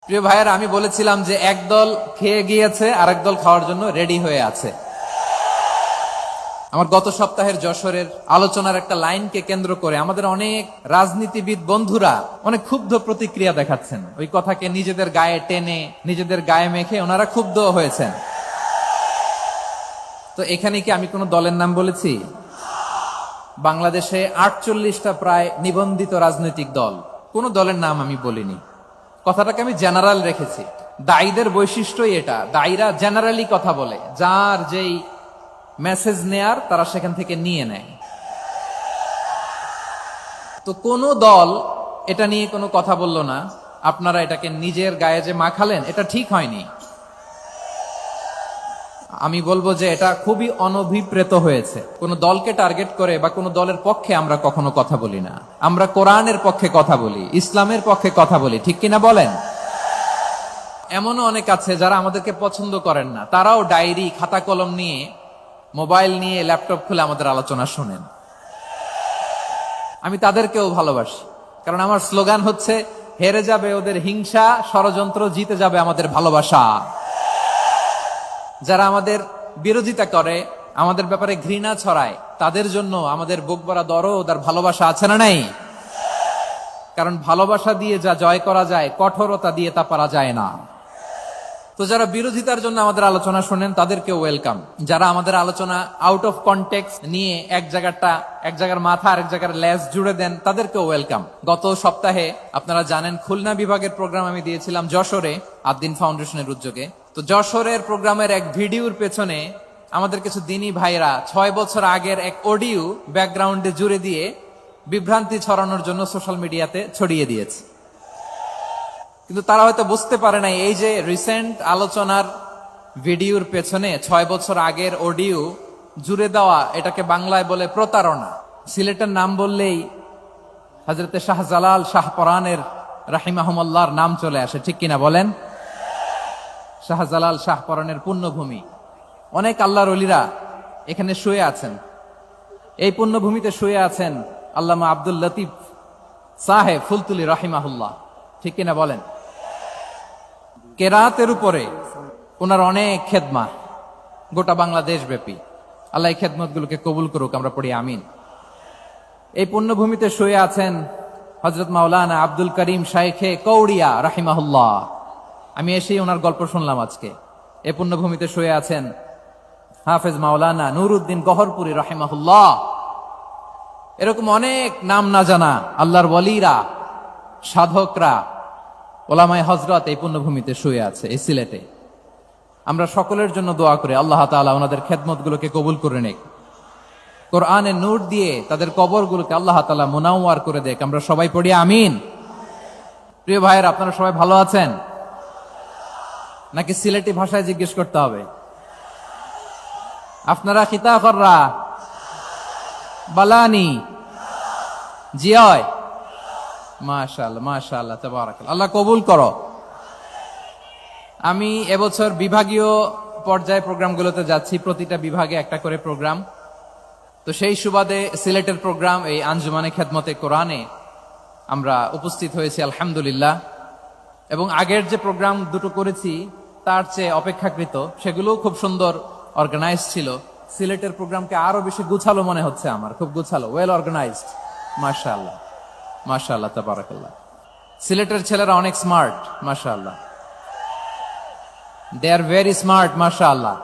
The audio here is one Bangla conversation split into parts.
প্রিয় ভাইয়েরা, আমি বলেছিলাম যে একদল খেয়ে গিয়েছে আর একদল খাওয়ার জন্য রেডি হয়ে আছে। আমার গত সপ্তাহের যশোরের আলোচনার একটা লাইনকে কেন্দ্র করে আমাদের অনেক রাজনীতিবিদ বন্ধুরা অনেক ক্ষুব্ধ প্রতিক্রিয়া দেখাচ্ছেন। ওই কথাকে নিজেদের গায়ে টেনে, নিজেদের গায়ে মেখে ওনারা ক্ষুব্ধ হয়েছেন। তো এখানে কি আমি কোনো দলের নাম বলেছি? বাংলাদেশে 48টা প্রায় নিবন্ধিত রাজনৈতিক দল, কোন দলের নাম আমি বলিনি। কথাটাকে আমি জেনারেল রেখেছি। দায়ীদের বৈশিষ্ট্যই এটা, দায়ীরা জেনারেলি কথা বলে, যার যেই মেসেজ নেয়ার তারা সেখান থেকে নিয়ে নেয়। তো কোন দল এটা নিয়ে কোনো কথা বলল না। আপনারা এটাকে নিজের গায়ে যে মাখালেন, এটা ঠিক হয়নি। আমি বলবো যে এটা খুবই অনভিপ্রেত হয়েছে। কোন দলকে টার্গেট করে বা কোন দলের পক্ষে আমরা কখনো কথা বলি না। আমরা কোরআনের পক্ষে কথা বলি, ইসলামের পক্ষে কথা বলি, ঠিক কিনা বলেন? এমনও অনেক আছে যারা আমাদেরকে পছন্দ করেন না, তারাও ডায়েরি, খাতা কলম নিয়ে, মোবাইল নিয়ে, ল্যাপটপ খুলে আমাদের আলোচনা শোনেন। আমি তাদেরকেও ভালোবাসি, কারণ আমার স্লোগান হচ্ছে, হেরে যাবে ওদের হিংসা ষড়যন্ত্র, জিতে যাবে আমাদের ভালোবাসা। যারা আমাদের বিরোধিতা করে, আমাদের ব্যাপারে ঘৃণা ছড়ায়, তাদের জন্য আমাদের বুক ভরা দরদ আর ভালোবাসা আছে না নাই? কারণ ভালোবাসা দিয়ে যা জয় করা যায়, কঠোরতা দিয়ে তা পারা যায় না। তো যারা বিরোধিতার জন্য আমাদের আলোচনা শোনেন, তাদেরকে ওয়েলকাম। যারা আমাদের আলোচনা আউট অফ কনটেক্সট নিয়ে এক জায়গার মাথা আর এক জায়গার লেজ জুড়ে দেন, তাদেরকে ওয়েলকাম। গত সপ্তাহে আপনারা জানেন, খুলনা বিভাগের প্রোগ্রাম আমি দিয়েছিলাম যশোরে, আদ্দিন ফাউন্ডেশনের উদ্যোগে। তো যশোরের প্রোগ্রামের এক ভিডিওর পেছনে আমাদের কিছু দিনী ভাইরা 6 বছর আগের এক অডিও ব্যাকগ্রাউন্ডে জুড়ে দিয়ে বিভ্রান্তি ছড়ানোর জন্য সোশ্যাল মিডিয়াতে ছড়িয়ে দিয়েছে। কিন্তু তারা হয়তো বুঝতে পারে নাই, এই যে রিসেন্ট আলোচনার ভিডিওর পেছনে 6 বছর আগের অডিও জুড়ে দেওয়া, এটাকে বাংলায় বলে প্রতারণা। সিলেটের নাম বললেই হযরতে শাহজালাল শাহপরানের রাহিমাহুমুল্লাহর নাম চলে আসে, ঠিক কিনা বলেন? শাহজালাল শাহপরানের পুণ্যভূমি। অনেক আল্লাহর ওলিরা এখানে শুয়ে আছেন। এই পুণ্যভূমিতে শুয়ে আছেন আল্লামা আব্দুল লতিফ সাহেব ফুলতুলি রাহিমাহুল্লাহ, ঠিক কিনা বলেন? কেরাতের উপরে ওনার অনেক খেদমত, গোটা বাংলাদেশ ব্যাপী। আল্লাহ এই খেদমতগুলোকে কবুল করুক, আমরা পড়ি আমিন। এই পুণ্যভূমিতে শুয়ে আছেন হযরত মাওলানা আব্দুল করিম শাইখে কৌড়িয়া রাহিমাহুল্লাহ। আমি এসেই ওনার গল্প শুনলাম আজকে। এই পুণ্যভূমিতে শুয়ে আছেন হাফেজ মাওলানা নুরউদ্দিন গহরপুরি রাহিমাহুল্লাহ। এরকম অনেক নাম না জানা আল্লাহর ওয়ালিরা, সাধকরা, ওলামায়ে হযরত এই পুণ্যভূমিতে শুয়ে আছে, এই সিলেটে। আমরা সকলের জন্য দোয়া করি, আল্লাহ তাআলা ওনাদের খেদমতগুলোকে কবুল করে নেক। কোরআনের নূর দিয়ে তাদের কবরগুলোকে আল্লাহ তাআলা মুনাওয়ার করে দেক। আমরা সবাই পড়ি আমিন। প্রিয় ভাইয়েরা, আপনারা সবাই ভালো আছেন নাকি সিলেটি ভাষায় জিজ্ঞেস করতে হবে? আপনারা খিতা কররা বালানি জিয়? মাশাআল্লাহ, মাশাআল্লাহ, তাবারাকাল্লাহ। আল্লাহ কবুল করো। আমি এবছর বিভাগীয় পর্যায়ে প্রোগ্রামগুলোতে যাচ্ছি, প্রতিটা বিভাগে একটা করে প্রোগ্রাম। তো সেই সুবাদে সিলেটের প্রোগ্রাম, এই আঞ্জুমানে খেদমতে কোরআনে আমরা উপস্থিত হয়েছি আলহামদুলিল্লাহ। এবং আগের যে প্রোগ্রাম দুটো করেছি তার চেয়ে অপেক্ষাকৃত সেগুলোও খুব সুন্দর অর্গানাইজ ছিল। সিলেটের প্রোগ্রামকে আরো বেশি গুছালো মনে হচ্ছে আমার, খুব গুছালো, ওয়েল অর্গানাইজড। মাশাআল্লাহ, মাশাআল্লাহ, তাবারাকাল্লাহ। সিলেটের ছেলেরা অনেক স্মার্ট, মাশাআল্লাহ। They are very smart, mashallah.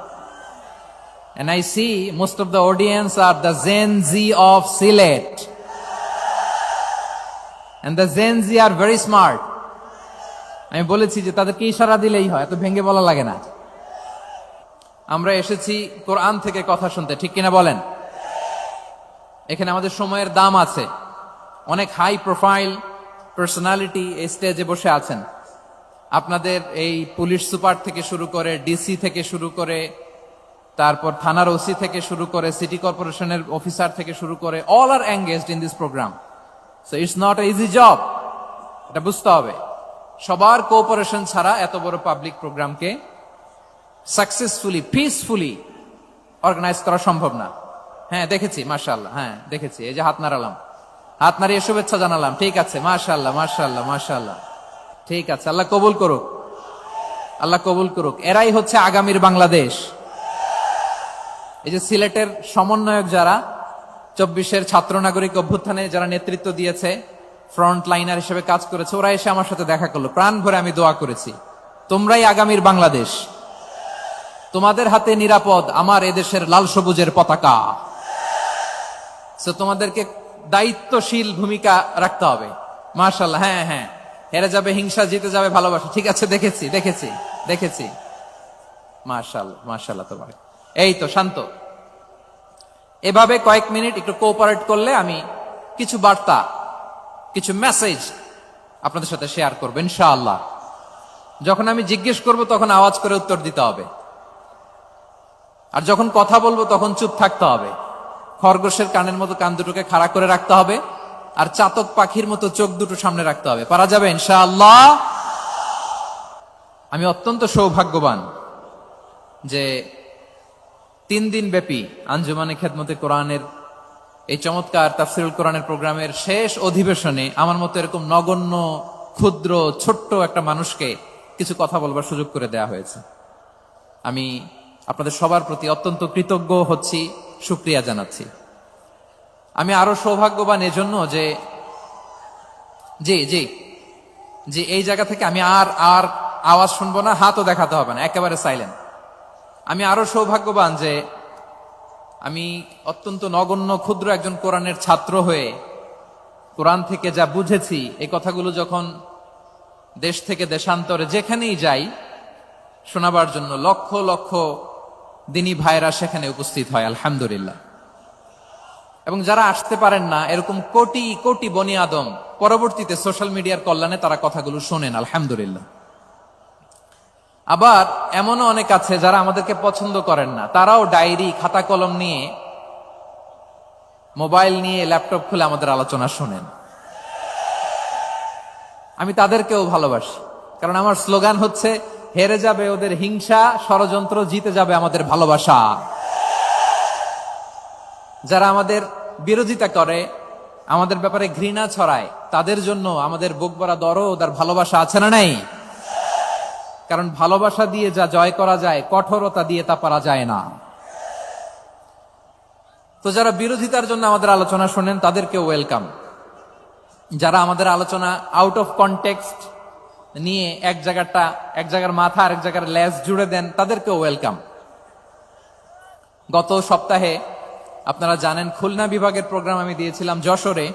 And I see most of the audience are the Gen Z of Sylhet. And the Gen Z are very smart. আমি বলেছি যে তাদেরকে ইশারা দিলেই হয়, এত ভেঙে বলা লাগে না। আমরা এসেছি কোরআন থেকে কথা শুনতে, ঠিক কিনা বলেন? এখানে আমাদের সময়ের দাম আছে। অনেক হাই প্রোফাইল পার্সোনালিটি এই স্টেজে বসে আছেন। আপনাদের এই পুলিশ সুপার থেকে শুরু করে, ডিসি থেকে শুরু করে, তারপর থানার ওসি থেকে শুরু করে, সিটি কর্পোরেশনের অফিসার থেকে শুরু করে, all are engaged in this program. So it's not a easy job, এটা বুঝতে হবে। সবার কোঅপারেশন ছাড়া এত বড় পাবলিক প্রোগ্রামকে সাকসেসফুলি, পিসফুলি অর্গানাইজ করা সম্ভব না। হ্যাঁ দেখেছি, মাশাআল্লাহ, হ্যাঁ দেখেছি। এই যে হাত নাড়ালাম, হাত নাড়িয়ে শুভেচ্ছা জানালাম, ঠিক আছে, মাশাআল্লাহ, মাশাআল্লাহ, মাশাআল্লাহ। ঠিক আছে, আল্লাহ কবুল করুক, আল্লাহ কবুল করুক। এরাই হচ্ছে আগামীর বাংলাদেশ। এই যে সিলেটের সমন্বয়ক যারা 24-এর ছাত্র নাগরিক অভ্যুত্থানে যারা নেতৃত্ব দিয়েছে, ফ্রন্ট লাইনার হিসেবে কাজ করেছে, ওরা এসে আমার সাথে দেখা করলো। প্রাণ ভরে আমি দোয়া করেছি, তোমরাই আগামীর বাংলাদেশ, তোমাদের হাতে নিরাপদ আমার এদেশের লাল সবুজের পতাকা। তোমাদেরকে দায়িত্বশীল ভূমিকা রাখতে হবে। মাশাআল্লাহ, হ্যাঁ হ্যাঁ, হেরে যাবে হিংসা, জিতে যাবে ভালোবাসা। ঠিক আছে, দেখেছি দেখেছি দেখেছি। মাশাআল্লাহ মাশাআল্লাহ, তোমার এই তো শান্ত। এভাবে কয়েক মিনিট একটু কোঅপারেট করলে আমি কিছু বার্তা, কিছু মেসেজ আপনাদের সাথে শেয়ার করবো ইনশাআল্লাহ। যখন আমি জিজ্ঞেস করব তখন আওয়াজ করে উত্তর দিতে হবে, আর যখন কথা বলবো তখন চুপ থাকতে হবে। খরগোশের কানের মতো কান দুটোকে খাড়া করে রাখতে হবে, আর চাতক পাখির মতো চোখ দুটো সামনে রাখতে হবে। পারা যাবে ইনশাআল্লাহ। আমি অত্যন্ত সৌভাগ্যবান যে 3 দিন ব্যাপী আঞ্জুমানে খেদমতে কোরআনের এই চমৎকার তাফসীরুল কোরআনের প্রোগ্রামের শেষ অধিবেশনে আমার মতো এরকম নগণ্য, ক্ষুদ্র, ছোট্ট একটা মানুষকে কিছু কথা বলবার সুযোগ করে দেয়া হয়েছে। আমি আপনাদের সবার প্রতি অত্যন্ত কৃতজ্ঞ হচ্ছি, শুকরিয়া জানাচ্ছি। আমি আরো সৌভাগ্যবান এজন্য যে জি জি জি এই জায়গা থেকে আমি আর আওয়াজ শুনবো না, হাতও দেখাতে হবে না, একেবারে সাইলেন্ট। আমি আরো সৌভাগ্যবান যে আমি অত্যন্ত নগণ্য, ক্ষুদ্র একজন কোরআনের ছাত্র হয়ে কোরআন থেকে যা বুঝেছি, এই কথাগুলো যখন দেশ থেকে দেশান্তরে যেখানেই যাই শোনাবার জন্য লক্ষ লক্ষ দিনী ভাইরা সেখানে উপস্থিত হয়, আলহামদুলিল্লাহ। এবং যারা আসতে পারেন না, এরকম কোটি কোটি বনি আদম পরবর্তীতে সোশ্যাল মিডিয়ার কল্যাণে তারা কথাগুলো শোনেন, আলহামদুলিল্লাহ। আবার এমনও অনেক আছে যারা আমাদেরকে পছন্দ করেন না, তারাও ডায়েরি, খাতা কলম নিয়ে, মোবাইল নিয়ে, ল্যাপটপ খুলে আমাদের আলোচনা শোনেন। আমি তাদেরকেও ভালোবাসি, কারণ আমার স্লোগান হচ্ছে, হেরে যাবে ওদের হিংসা, ষড়যন্ত্র, জিতে যাবে আমাদের ভালোবাসা। যারা আমাদের বিরোধিতা করে, আমাদের ব্যাপারে ঘৃণা ছড়ায়, তাদের জন্য আমাদের বুক ভরা দরদ আর ভালোবাসা আছে না নাই? কারণ ভালোবাসা দিয়ে যা জয় করা যায়, কঠোরতা দিয়ে তা পারা যায় না। তো যারা বিরোধিতার জন্য আমাদের আলোচনা শোনেন তাদেরকে ওয়েলকাম। যারা আমাদের আলোচনা আউট অফ কনটেক্সট নিয়ে এক জায়গার মাথা আর এক জায়গার লেজ জুড়ে দেন, তাদেরকেও ওয়েলকাম। গত সপ্তাহে আপনারা জানেন খুলনা বিভাগের প্রোগ্রাম আমি দিয়েছিলাম যশোরে,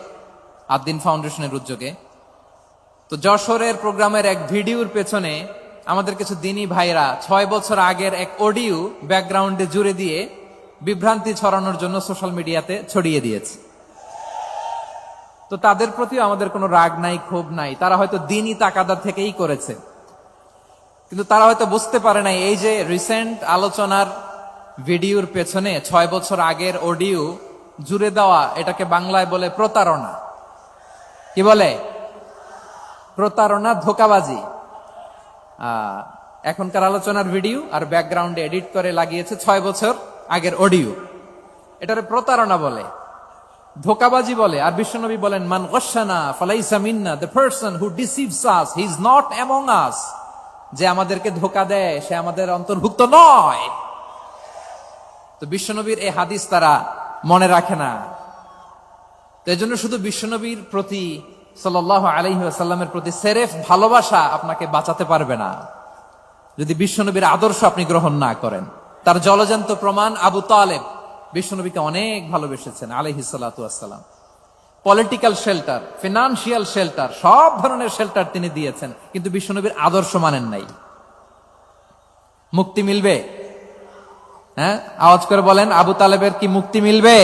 আদ্দিন ফাউন্ডেশনের উদ্যোগে। তো যশোরের প্রোগ্রামের এক ভিডিওর পেছনে আমাদের কিছু দিনী ভাইরা 6 বছর আগের এক অডিও ব্যাকগ্রাউন্ডে জুড়ে দিয়ে বিভ্রান্তি ছড়ানোর জন্য সোশ্যাল মিডিয়াতে ছড়িয়ে দিয়েছে। তো তাদের প্রতিও আমাদের কোনো রাগ নাই, ক্ষোভ নাই। তারা হয়তো দিনই তাকাদা থেকেই করেছে, কিন্তু তারা হয়তো বুঝতে পারে নাই এই যে রিসেন্ট আলোচনার ভিডিওর পেছনে 6 বছর আগের অডিও জুড়ে দেওয়া, এটাকে বাংলায় বলে প্রতারণা। কি বলে? প্রতারণা, ধোঁকাবাজি। এখনকার আলোচনার ভিডিও আর ব্যাকগ্রাউন্ডে এডিট করে লাগিয়েছে 6 বছর আগের অডিও। এটারে প্রতারণা বলে, ধোঁকাবাজি বলে। আর বিশ্বনবী বলেন, মান গশানা ফালাইসা মিন্না, the person who deceives us he is not among us. যে আমাদেরকে ধোঁকা দেয় সে আমাদের অন্তর্ভুক্ত নয়। তো বিশ্বনবীর এই হাদিস তারা মনে রাখে না। তো এই জন্য শুধু বিশ্বনবীর প্রতি সাল্লাল্লাহু আলাইহি ওয়াসাল্লামের প্রতি সেরেফ ভালোবাসা আপনাকে বাঁচাতে পারবে না যদি বিশ্বনবীর আদর্শ আপনি গ্রহণ না করেন। তার জলজান্ত প্রমাণ, আবু তালেব বিশ্বনবীকে অনেক ভালোবেসেছেন আলাইহিস সালাতু ওয়াসসালাম। পলিটিক্যাল শেল্টার, ফিনান্সিয়াল শেল্টার, সব ধরনের শেল্টার তিনি দিয়েছেন, কিন্তু বিশ্বনবীর আদর্শ মানেন নাই। মুক্তি মিলবে? হ্যাঁ, আওয়াজ করে বলেন, আবু তালেবের কি মুক্তি মিলবে?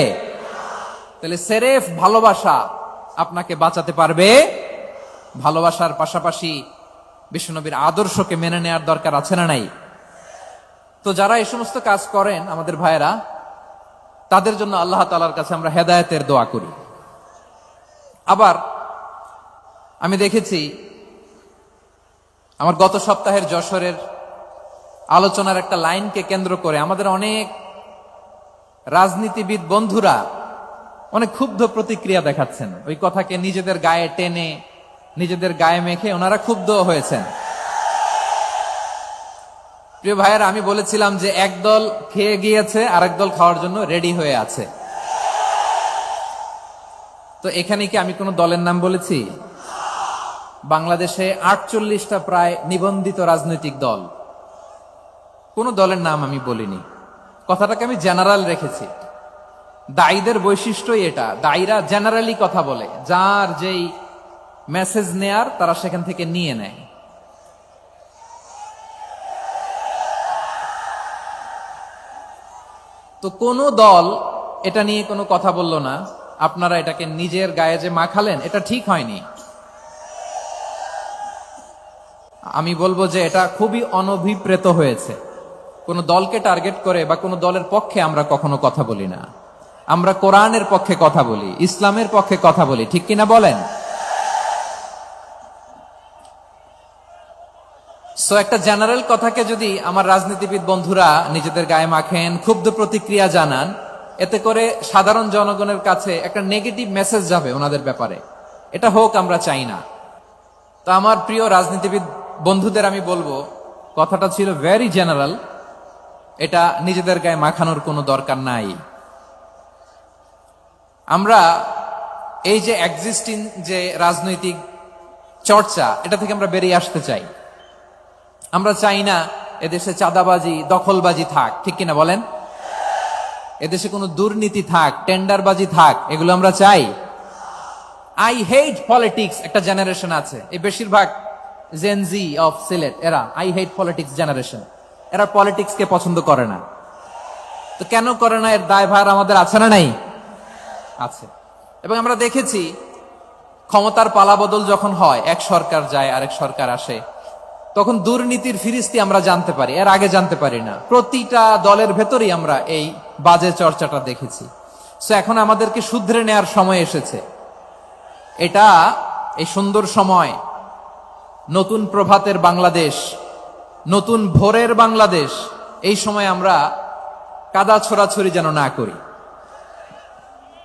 তাহলে সেরেফ ভালোবাসা আপনাকে বাঁচাতে পারবে। ভালোবাসার পাশাপাশি বিশ্বনবীর আদর্শকে মেনে নেওয়ার দরকার আছে না নাই? তো যারা এই সমস্ত কাজ করেন আমাদের ভাইয়েরা, তাদের জন্য আল্লাহ তাআলার কাছে আমরা হেদায়েতের দোয়া করি। আবার আমি দেখেছি আমার গত সপ্তাহের যশোরের আলোচনার একটা লাইনকে কেন্দ্র করে আমাদের অনেক রাজনীতিবিদ বন্ধুরা অনেক ক্ষুব্ধ প্রতিক্রিয়া দেখাচ্ছেন। ওই কথাকে নিজেদের গায়ে টেনে নিজেদের গায়ে মেখে ওনারা ক্ষুব্ধ হয়েছেন। প্রিয় ভাইয়েরা, আমি বলেছিলাম যে একদল খেয়ে গিয়েছে, আরেক দল খাওয়ার জন্য রেডি হয়ে আছে। তো এখানে কি আমি কোনো দলের নাম বলেছি? বাংলাদেশে 48টা প্রায় নিবন্ধিত রাজনৈতিক দল, কোন দলের নাম আমি বলিনি। কথাটাকে আমি জেনারেল রেখেছি। দায়ীদের বৈশিষ্ট্যই এটা, দায়ীরা জেনারেলি কথা বলে, যার যেই মেসেজ নেয়ার তারা সেখান থেকে নিয়ে নেয়। তো কোন দল এটা নিয়ে কোনো কথা বলল না, আপনারা এটাকে নিজের গায়ে যে মাখালেন, এটা ঠিক হয়নি। আমি বলবো যে এটা খুবই অনভিপ্রেত হয়েছে। কোন দলকে টার্গেট করে বা কোন দলের পক্ষে আমরা কখনো কথা বলি না। আমরা কোরআনের পক্ষে কথা বলি, ইসলামের পক্ষে কথা বলি, ঠিক কিনা বলেন? সো একটা জেনারেল কথাকে যদি আমার রাজনীতিবিদ বন্ধুরা নিজেদের গায়ে মাখেন, ক্ষুব্ধ প্রতিক্রিয়া জানান, এতে করে সাধারণ জনগণের কাছে একটা নেগেটিভ মেসেজ যাবে ওনাদের ব্যাপারে। এটা হোক আমরা চাই না। তো আমার প্রিয় রাজনীতিবিদ বন্ধুদের আমি বলবো, কথাটা ছিল ভেরি জেনারেল, এটা নিজেদের গায়ে মাখানোর কোনো দরকার নাই। আমরা এই যে এক্সিস্টিং যে রাজনৈতিক চর্চা, এটা থেকে আমরা বেরিয়ে আসতে চাই। আমরা চাই না এদেশে চাঁদাবাজি, দখলবাজি থাক, ঠিক কিনা বলেন? এদেশে কোনো দুর্নীতি থাক, টেন্ডারবাজি থাক, এগুলো আমরা চাই। আই হেট পলিটিক্স একটা জেনারেশন আছে, এই বেশিরভাগ জেনজি অফ সিলেট, এরা আই হেট পলিটিক্স জেনারেশন। এরা পলিটিক্স কে পছন্দ করে না। তো কেন করে না, এর দায়ভার আমাদের আছে না নাই? আছে। এবং আমরা দেখেছি ক্ষমতার পালাবদল যখন হয়, এক সরকার যায় আরেক সরকার আসে, তখন দুর্নীতির ফিরিস্তি আমরা জানতে পারি, এর আগে জানতে পারি না। প্রতিটা দলের ভেতরেই আমরা এই বাজে চর্চাটা দেখেছি। সো এখন আমাদেরকে শুধরে নেয়ার সময় এসেছে। এটা এই সুন্দর সময়, নতুন প্রভাতের বাংলাদেশ, নতুন ভোরের বাংলাদেশ, এই সময় আমরা কাদা ছোড়াছড়ি যেন না করি।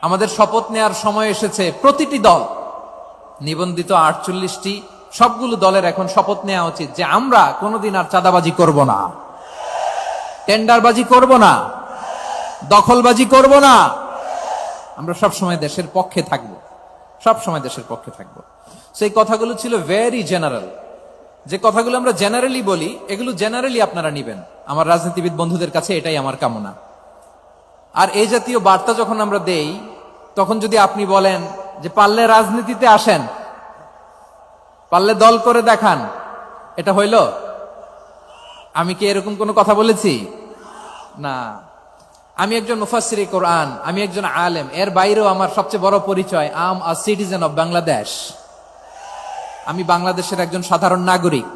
আমাদের শপথ নেয়ার সময় এসেছে। প্রতিটি দল, নিবন্ধিত 48টি, সবগুলো দলের এখন শপথ নেওয়া উচিত যে আমরা কোনোদিন আর চাঁদাবাজি করব না, টেন্ডারবাজি করব না, দখলবাজি করব না। আমরা সবসময় দেশের পক্ষে থাকব, সবসময় দেশের পক্ষে থাকব। সেই কথাগুলো ছিল ভেরি জেনারেল। যে কথাগুলো আমরা জেনারেলি বলি, এগুলো জেনারেলি আপনারা নিবেন। আমার রাজনীতিবিদ বন্ধুদের কাছে এটাই আমার কামনা। আর এই জাতীয় বার্তা যখন আমরা দেই, তখন যদি আপনি বলেন যে পারলে রাজনীতিতে আসেন, পারলে দল করে দেখান, এটা হইল? আমি কি এরকম কোনো কথা বলেছি? না। আমি একজন মুফাসসিরে কোরআন, আমি একজন আলেম, এর বাইরেও আমার সবচেয়ে বড় পরিচয় আম আ সিটিজেন অফ বাংলাদেশ। আমি বাংলাদেশের একজন সাধারণ নাগরিক।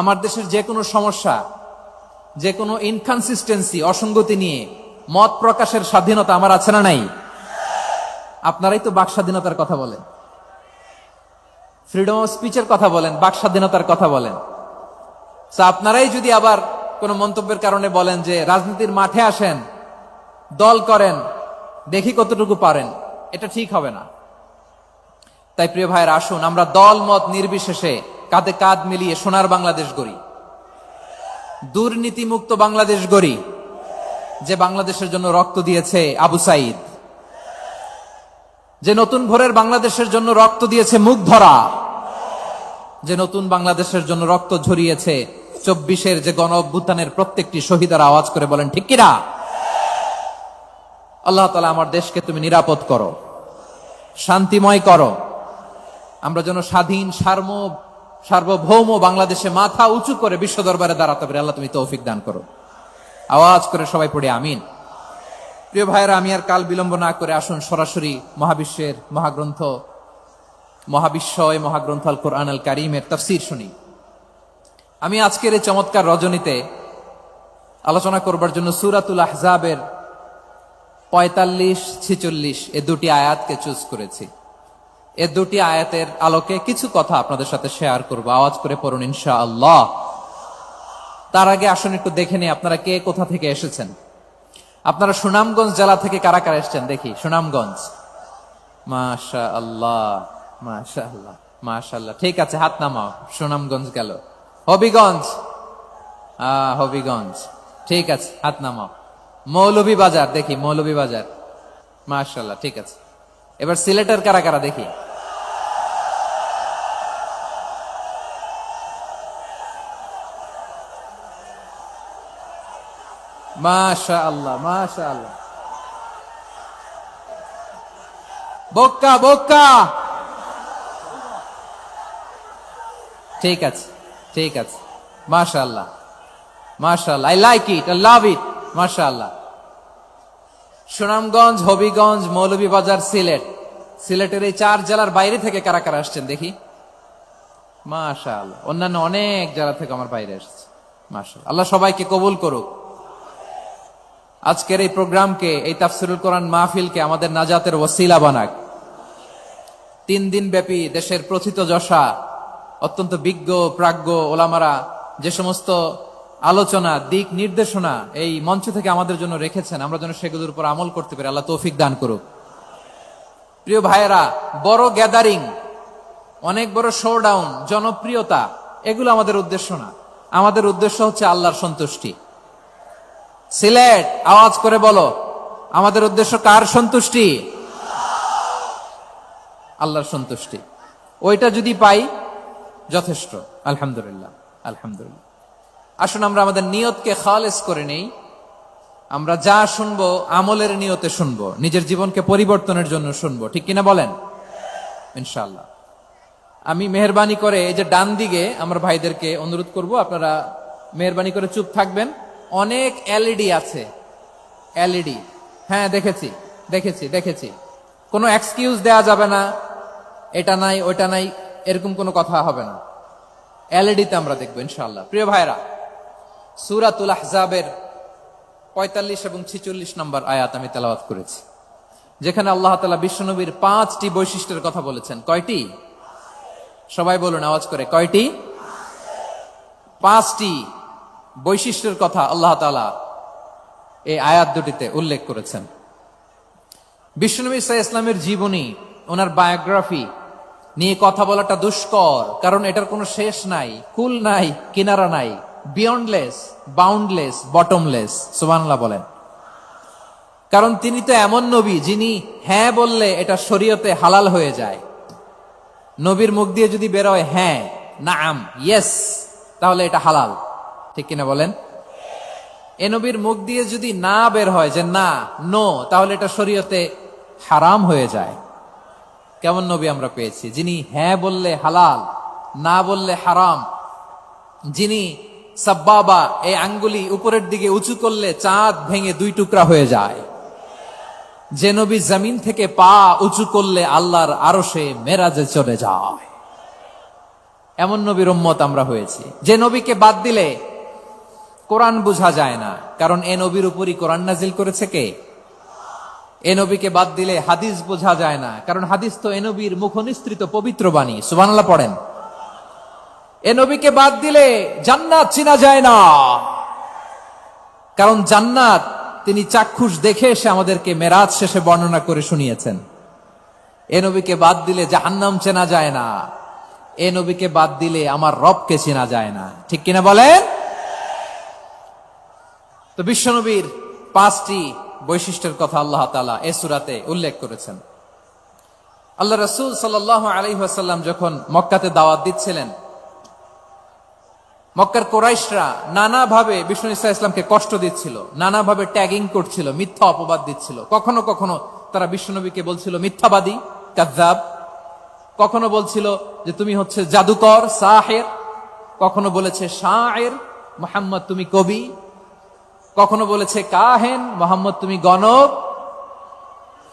আমার দেশের যে কোনো সমস্যা, যে কোনো ইনকনসিস্টেন্সি, অসঙ্গতি নিয়ে মত প্রকাশের স্বাধীনতা আমার আছে না নাই? আপনারাই তো বাক স্বাধীনতার কথা বলেন, ফ্রিডম অফ স্পিচের কথা বলেন, বাক স্বাধীনতার কথা বলেন। আপনারাই যদি আবার কোন মন্তব্যের কারণে বলেন যে রাজনীতির মাঠে আসেন, দল করেন, দেখি কতটুকু পারেন, এটা ঠিক হবে না। তাই প্রিয় ভাইয়ের, আসুন আমরা দল মত নির্বিশেষে কাঁধে কাঁধ মিলিয়ে সোনার বাংলাদেশ গড়ি, দুর্নীতিমুক্ত বাংলাদেশ গড়ি, যে বাংলাদেশের জন্য রক্ত দিয়েছে আবু সাইদ, যে নতুন ভোরের বাংলাদেশের জন্য রক্ত দিয়েছে মুগ্ধরা, যে নতুন বাংলাদেশের জন্য রক্ত ঝরিয়েছে 24-এর যে গণ অভ্যুত্থানের প্রত্যেকটি শহীদারা। আওয়াজ করে বলেন ঠিক কিনা? আল্লাহ তাআলা আমার দেশকে তুমি নিরাপদ করো, শান্তিময় করো। আমরা যেন স্বাধীন সার্বভৌম বাংলাদেশে মাথা উঁচু করে বিশ্ব দরবারে দাঁড়াতে পারি। আল্লাহ তুমি তৌফিক দান করো। আওয়াজ করে সবাই পড়ে আমিন। প্রিয় ভাইয়েরা, আমি আর কাল বিলম্ব না করে আসুন সরাসরি মহাবিশ্বের মহাগ্রন্থ, মহাবিশ্বয় মহাগ্রন্থ আল কোরআন আল কারীমের তাফসীর শুনি। আমি আজকের এই চমৎকার রজনীতে আলোচনা করবার জন্য সূরাতুল আহজাবের 45-46 এ দুটি আয়াতকে চুজ করেছি। এ দুটি আয়াতের আলোকে কিছু কথা আপনাদের সাথে শেয়ার করব। আওয়াজ করে পড়ুন ইনশাআল্লাহ। তার আগে আসুন একটু দেখে নিই আপনারা কে কোথা থেকে এসেছেন। আপনারা সুনামগঞ্জ জেলা থেকে কারা কারা এসেছেন দেখি। সুনামগঞ্জ, মাশাআল্লাহ, মাশাআল্লাহ, মাশাআল্লাহ, ঠিক আছে, হাত নামাও। সুনামগঞ্জ গেল। হবিগঞ্জ, হবিগঞ্জ, ঠিক আছে, হাত নামাও। মৌলভীবাজার, দেখি মৌলভীবাজার, মাশাআল্লাহ, ঠিক আছে। এবার সিলেটের কারা কারা দেখি। মাশাআল্লাহ, মাশাআল্লাহ। বক্কা, বক্কা, ঠিক আছে, ঠিক আছে, মাশাআল্লাহ, মাশাআল্লাহ, I like it, I love it, মাশাআল্লাহ। সুনামগঞ্জ, হবিগঞ্জ, মৌলভীবাজার, সিলেট। সিলেটের এই 4 জেলার বাইরে থেকে কারা কারা আসছেন দেখি। মাশাআল্লাহ, অন্যান্য অনেক জেলা থেকে আমার বাইরে আসছে। মাশাআল্লাহ, আল্লাহ সবাইকে কবুল করুক। আজকের এই প্রোগ্রামকে, এই তাফসিরুল কোরআন মাহফিলকে আমাদের নাজাতের ওসিলা বানাক। 3 দিন ব্যাপী দেশের প্রথিতযশা অত্যন্ত বিজ্ঞ প্রাজ্ঞ ওলামারা যে সমস্ত আলোচনা, দিক নির্দেশনা এই মঞ্চ থেকে আমাদের জন্য রেখেছেন, আমরা যেন সেগুলোর উপর আমল করতে পারি। আল্লাহ তৌফিক দান করুক। প্রিয় ভাইয়েরা, বড় গ্যাদারিং, অনেক বড় শোডাউন, জনপ্রিয়তা, এগুলো আমাদের উদ্দেশ্য না। আমাদের উদ্দেশ্য হচ্ছে আল্লাহর সন্তুষ্টি। সিলেট, আওয়াজ করে বলো, আমাদের উদ্দেশ্য কার সন্তুষ্টি? আল্লাহর সন্তুষ্টি। ওইটা যদি পাই যথেষ্ট, আলহামদুলিল্লাহ, আলহামদুলিল্লাহ। আসুন আমরা আমাদের নিয়তকে খালেস করে নেই। আমরা যা শুনবো আমলের নিয়তে শুনবো, নিজের জীবনকে পরিবর্তনের জন্য শুনবো, ঠিক কিনা বলেন? ইনশাআল্লাহ। আমি মেহরবানি করে এই যে ডান দিকে আমার ভাইদেরকে অনুরোধ করব, আপনারা মেহরবানি করে চুপ থাকবেন। অনেক এলইডি আছে, এলইডি, হ্যাঁ দেখেছি, দেখেছি, দেখেছি। কোনো এক্সকিউজ দেয়া যাবে না, এটা নাই ওইটা নাই, এরকম কোনো কথা হবে না। এলইডিতে আমরা দেখবো ইনশাআল্লাহ। প্রিয় ভাইরা, সূরাতুল আহজাবের 45 এবং 46 নম্বর আয়াত আমি তেলাওয়াত করেছি, যেখানে আল্লাহ তাআলা বিশ্বনবীর 5টি বৈশিষ্ট্যের কথা বলেছেন। কয়টি? সবাই বলুন আওয়াজ করে, কয়টি? 5টি বৈশিষ্ট্যের কথা আল্লাহ তাআলা এই আয়াত দুটিতে উল্লেখ করেছেন। বিশ্বনবী সাল্লাল্লাহু আলাইহি ওয়াসাল্লামের জীবনী, ওনার বায়োগ্রাফি নিয়ে কথা বলাটা দুষ্কর, কারণ এটার কোনো শেষ নাই, কুল নাই, কিনারা নাই, বিয়ন্ডলেস, বাউন্ডলেস, বটমলেস। সুবহানাল্লাহ বলেন। কারণ তিনি তো এমন নবী যিনি হ্যাঁ বললে এটা শরীয়তে হালাল হয়ে যায়। নবীর মুখ দিয়ে যদি বেরোয় হ্যাঁ, নাআম, ইয়েস, তাহলে এটা হালাল, ঠিক কিনা বলেন? এ নবীর মুখ দিয়ে যদি না বের হয় যে না, নো, তাহলে এটা শরীয়তে হারাম হয়ে যায়। কেমন নবী আমরা পেয়েছি, যিনি হ্যাঁ বললে হালাল, না বললে হারাম, যিনি সাব্বাবা, এই আঙ্গুলি উপরের দিকে উঁচু করলে চাঁদ ভেঙে 2 টুকরা হয়ে যায়, যে নবী জমিন থেকে পা উঁচু করলে আল্লাহর আরশে মেরাজে চলে যায়, এমন নবীর উম্মত আমরা হয়েছি। যে নবীকে বাদ দিলে কোরআন বোঝা যায় না, কারণ এ নবীর উপরই কোরআন নাজিল করেছে কে? এ নবীকে বাদ দিলে হাদিস বোঝা যায় না, কারণ হাদিস তো এ নবীর মুখনিসৃত পবিত্র বাণী। সুবহানাল্লাহ পড়েন। এ নবীকে বাদ দিলে জান্নাত চিনা যায় না, কারণ জান্নাত তিনি চাক্ষুষ দেখে এসে আমাদেরকে মেরাজ শেষে বর্ণনা করে শুনিয়েছেন। এ নবীকে বাদ দিলে জাহান্নাম চেনা যায় না, এ নবীকে বাদ দিলে আমার রবকে চেনা যায় না, ঠিক কিনা বলেন? তো বিশ্বনবীর 5টি বৈশিষ্ট্যের কথা আল্লাহ তাআলা এই সূরাতে উল্লেখ করেছেন। আল্লাহ রাসূল সাল্লাল্লাহু আলাইহি ওয়াসাল্লাম যখন মক্কাতে দাওয়াত দিচ্ছিলেন, মক্কার কুরাইশরা নানাভাবে বিষ্ণু ঈসা ইসলামকে কষ্ট দিচ্ছিল, নানাভাবে ট্যাগিং করছিল, মিথ্যা অপবাদ দিচ্ছিল। কখনো কখনো তারা বিশ্বনবীকে বলছিল মিথ্যাবাদী, কাযযাব। কখনো বলছিল যে তুমি হচ্ছে জাদুকর, সাহির। কখনো বলেছে শায়ের, মুহাম্মদ তুমি কবি। কখনো বলেছে কাহেন, মুহাম্মদ তুমি গণক।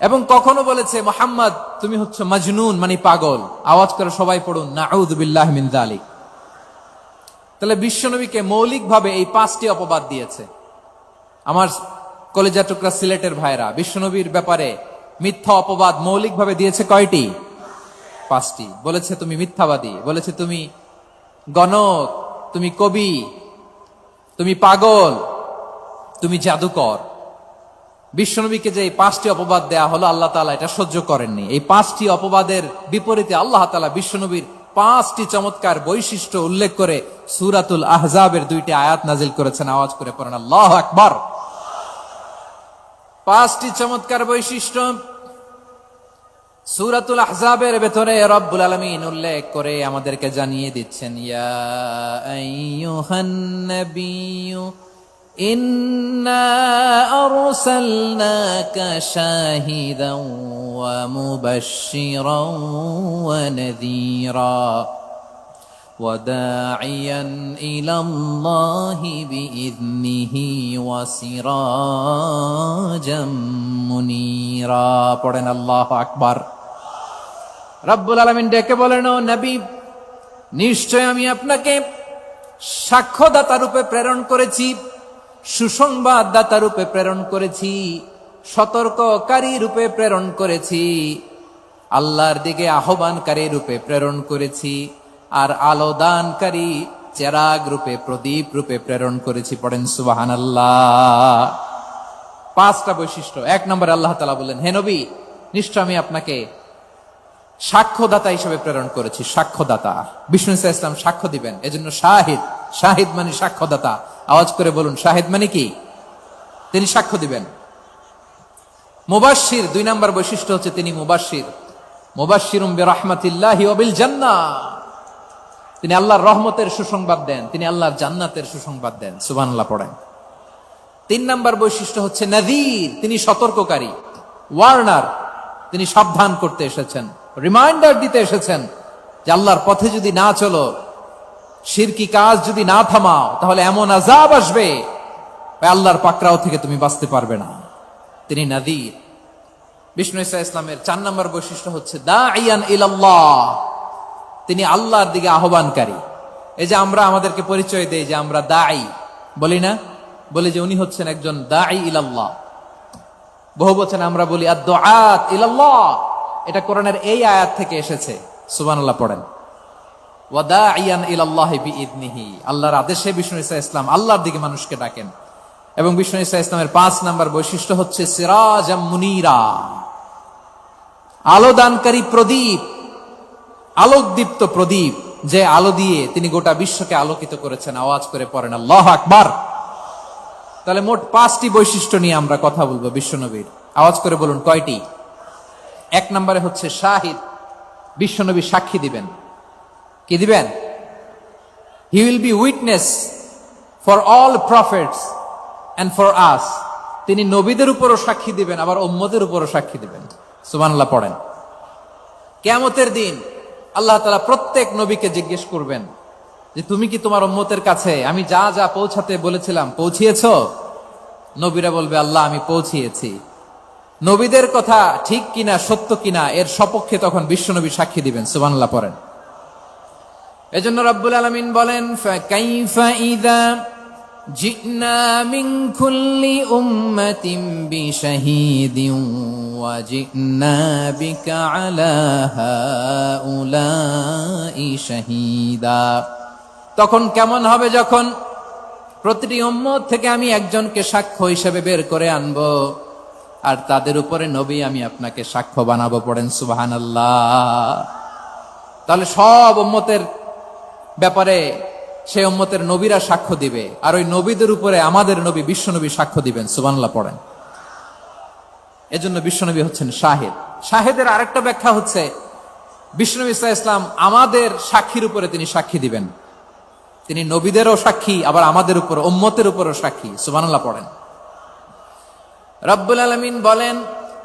এবং কখনো বলেছে মুহাম্মদ তুমি হচ্ছে মাজনুন, মানে পাগল। আওয়াজ করে সবাই পড়ুন, নাউযু বিল্লাহি মিন যালিক। তাহলে বিশ্বনবীকে মৌলিকভাবে এই 5টি অপবাদ দিয়েছে। আমার কলেজা টুকরা সিলেটের ভাইরা, বিশ্বনবীর ব্যাপারে মিথ্যা অপবাদ মৌলিকভাবে দিয়েছে কয়টি? 5টি। বলেছে তুমি মিথ্যাবাদী, বলেছে তুমি গণক, তুমি কবি, তুমি পাগল, তুমি জাদুকর। বিশ্বনবীকে যে এই 5টি অপবাদ দেয়া হলো, আল্লাহ তাআলা এটা সহ্য করেননি। এই 5টি অপবাদের বিপরীতে আল্লাহ তাআলা বিশ্বনবীর 5টি চমৎকার বৈশিষ্ট্য উল্লেখ করে সূরাতুল আহজাবের 2টি আয়াত নাজিল করেছেন। আওয়াজ করে পড়েন আল্লাহু আকবার। 5টি চমৎকার বৈশিষ্ট্য সূরাতুল আহজাবের ভেতরে রব্বুল আলামিন উল্লেখ করে আমাদেরকে জানিয়ে দিচ্ছেন, ইয়া আইয়ুহান নাবিয়্যু ইন্না আরসালনাকা শাহিদান ওয়া মুবাশশিরান ওয়া নাযীরা ওয়া দাঈয়ান ইলাল্লাহি বিইذনিহি ওয়া সিরাজাম মুনীরা। পড়েন আল্লাহু আকবার। রব্বুল আলামিন ডেকে বলেন, ও নবী, নিশ্চয় আমি আপনাকে সাক্ষ্যদাতা রূপে প্রেরণ করেছি, সুসংবাদদাতা রূপে প্রেরণ করেছি, সতর্ককারী রূপে প্রেরণ করেছি, আল্লাহর দিকে আহ্বানকারী রূপে প্রেরণ করেছি, আর আলোদানকারী চেরাগ রূপে, প্রদীপ রূপে প্রেরণ করেছি। পড়েন সুবহানাল্লাহ। 5টা বৈশিষ্ট্য। 1 নম্বরে আল্লাহ তাআলা বললেন, হে নবী, নিশ্চয় আমি আপনাকে সাক্ষ্যদাতা হিসেবে প্রেরণ করেছি। সাক্ষ্যদাতা, বিষ্ণু ইসা ইসলাম সাক্ষ্য দিবেন, এজন্য শাহিদ। শাহিদ মানে সাক্ষ্যদাতা। আওয়াজ করে বলুন, শাহিদ মানে কি? তিনি সাক্ষ্য দিবেন। মুবাশশির, 2 নম্বর বৈশিষ্ট্য হচ্ছে তিনি মুবাশশির। মুবাশশিরুম বিরাহমাতিল্লাহি ওয়া বিল জান্নাহ, তিনি আল্লাহর রহমতের সুসংবাদ দেন, তিনি আল্লাহর জান্নাতের সুসংবাদ দেন। সুবহানাল্লাহ পড়েন। 3 নম্বর বৈশিষ্ট্য হচ্ছে নাযীর, তিনি সতর্ককারী। ওয়ার্নার, তিনি সাবধান করতে এসেছেন, রিমাইন্ডার দিতে এসেছেন যে আল্লাহর পথে যদি না চলো, শিরকি কাজ যদি না থামাও, তাহলে এমন আযাব আসবে আল্লাহর পাকড়াও থেকে তুমি বাঁচতে পারবে না। তিনি নাযীর। বিষ্ণু ইসা ইসলামের 4 নম্বর বৈশিষ্ট্য হচ্ছে দাঈয়ান ইলাল্লাহ, তিনি আল্লাহর দিকে আহ্বানকারী। এই যে আমরা আমাদেরকে পরিচয় দেই যে আমরা দাঈ, বলি না? বলি যে উনি হচ্ছেন একজন দাঈ ইলাল্লাহ। বহু বচনে আমরা বলি আদ-দুআত ইলাল্লাহ। এটা কোরআনের এই আয়াত থেকে এসেছে। সুবহানাল্লাহ পড়েন। ওয়া দাঈয়ান ইলাল্লাহি বিইذনিহি, আল্লাহর আদেশে বিষ্ণু ইসা ইসলাম আল্লাহর দিকে মানুষকে ডাকেন। এবং বিষ্ণু ইসা ইসলামের 5 নম্বর বৈশিষ্ট্য হচ্ছে সিরাজাম মুনীরা, আলোদানকারী প্রদীপ, আলোকদীপ্ত প্রদীপ, যে আলো দিয়ে তিনি গোটা বিশ্বকে আলোকিত করেছেন। আওয়াজ করে পড়েন আল্লাহু আকবার। তাহলে মোট 5টি বৈশিষ্ট্য নিয়ে আমরা কথা বলবো বিশ্বনবীর। আওয়াজ করে বলুন কয়টি? 1 নম্বরে হচ্ছে শাহিদ, বিশ্বনবী সাক্ষী দিবেন। কি দিবেন? He will be witness for all prophets and for us, তিনি নবীদের উপরও সাক্ষী দিবেন, আবার উম্মতের উপরও সাক্ষী দিবেন। সুবহানাল্লাহ পড়েন। কিয়ামতের দিন আল্লাহ তাআলা প্রত্যেক নবীকে জিজ্ঞেস করবেন যে তুমি কি তোমার উম্মতের কাছে আমি যা যা পৌঁছাতে বলেছিলাম পৌঁছিয়েছো? নবীরা বলবে, আল্লাহ আমি পৌঁছিয়েছি। নবীদের কথা ঠিক কিনা, সত্য কিনা, এর সপক্ষে তখন বিশ্বনবী সাক্ষী দিবেন। সুবহানাল্লাহ পড়েন। এজন্য রব্বুল আলামিন বলেন, ফাকাইফা ইযা জিনা মিন কুল্লি উম্মাতিন বিশাহীদিন ওয়া জিনা বিকা আলা হাউলাই শাহীদা। তখন কেমন হবে যখন প্রতিটি উম্মত থেকে আমি একজনকে সাক্ষ্য হিসেবে বের করে আনবো, আর তাদের উপরে নবী আমি আপনাকে সাক্ষ্য বানাবো। পড়েন সুবহানাল্লাহ। তাহলে সব উম্মতের ব্যাপারে সেই উম্মতের নবীরা সাক্ষ্য দিবে, আর ওই নবীদের উপরে আমাদের নবী বিশ্বনবী সাক্ষ্য দিবেন। সুবহানাল্লাহ পড়েন। এজন্য বিশ্বনবী হচ্ছেন শাহিদ। শাহিদের আরেকটা ব্যাখ্যা হচ্ছে বিশ্বনবী সাল্লাল্লাহু আলাইহি ওয়াসাল্লাম আমাদের সাক্ষীর উপরে তিনি সাক্ষী দিবেন। তিনি নবীদেরও সাক্ষী, আবার আমাদের উপর, উম্মতের উপরও সাক্ষী। সুবহানাল্লাহ পড়েন। রব্বুল আলামিন বলেন,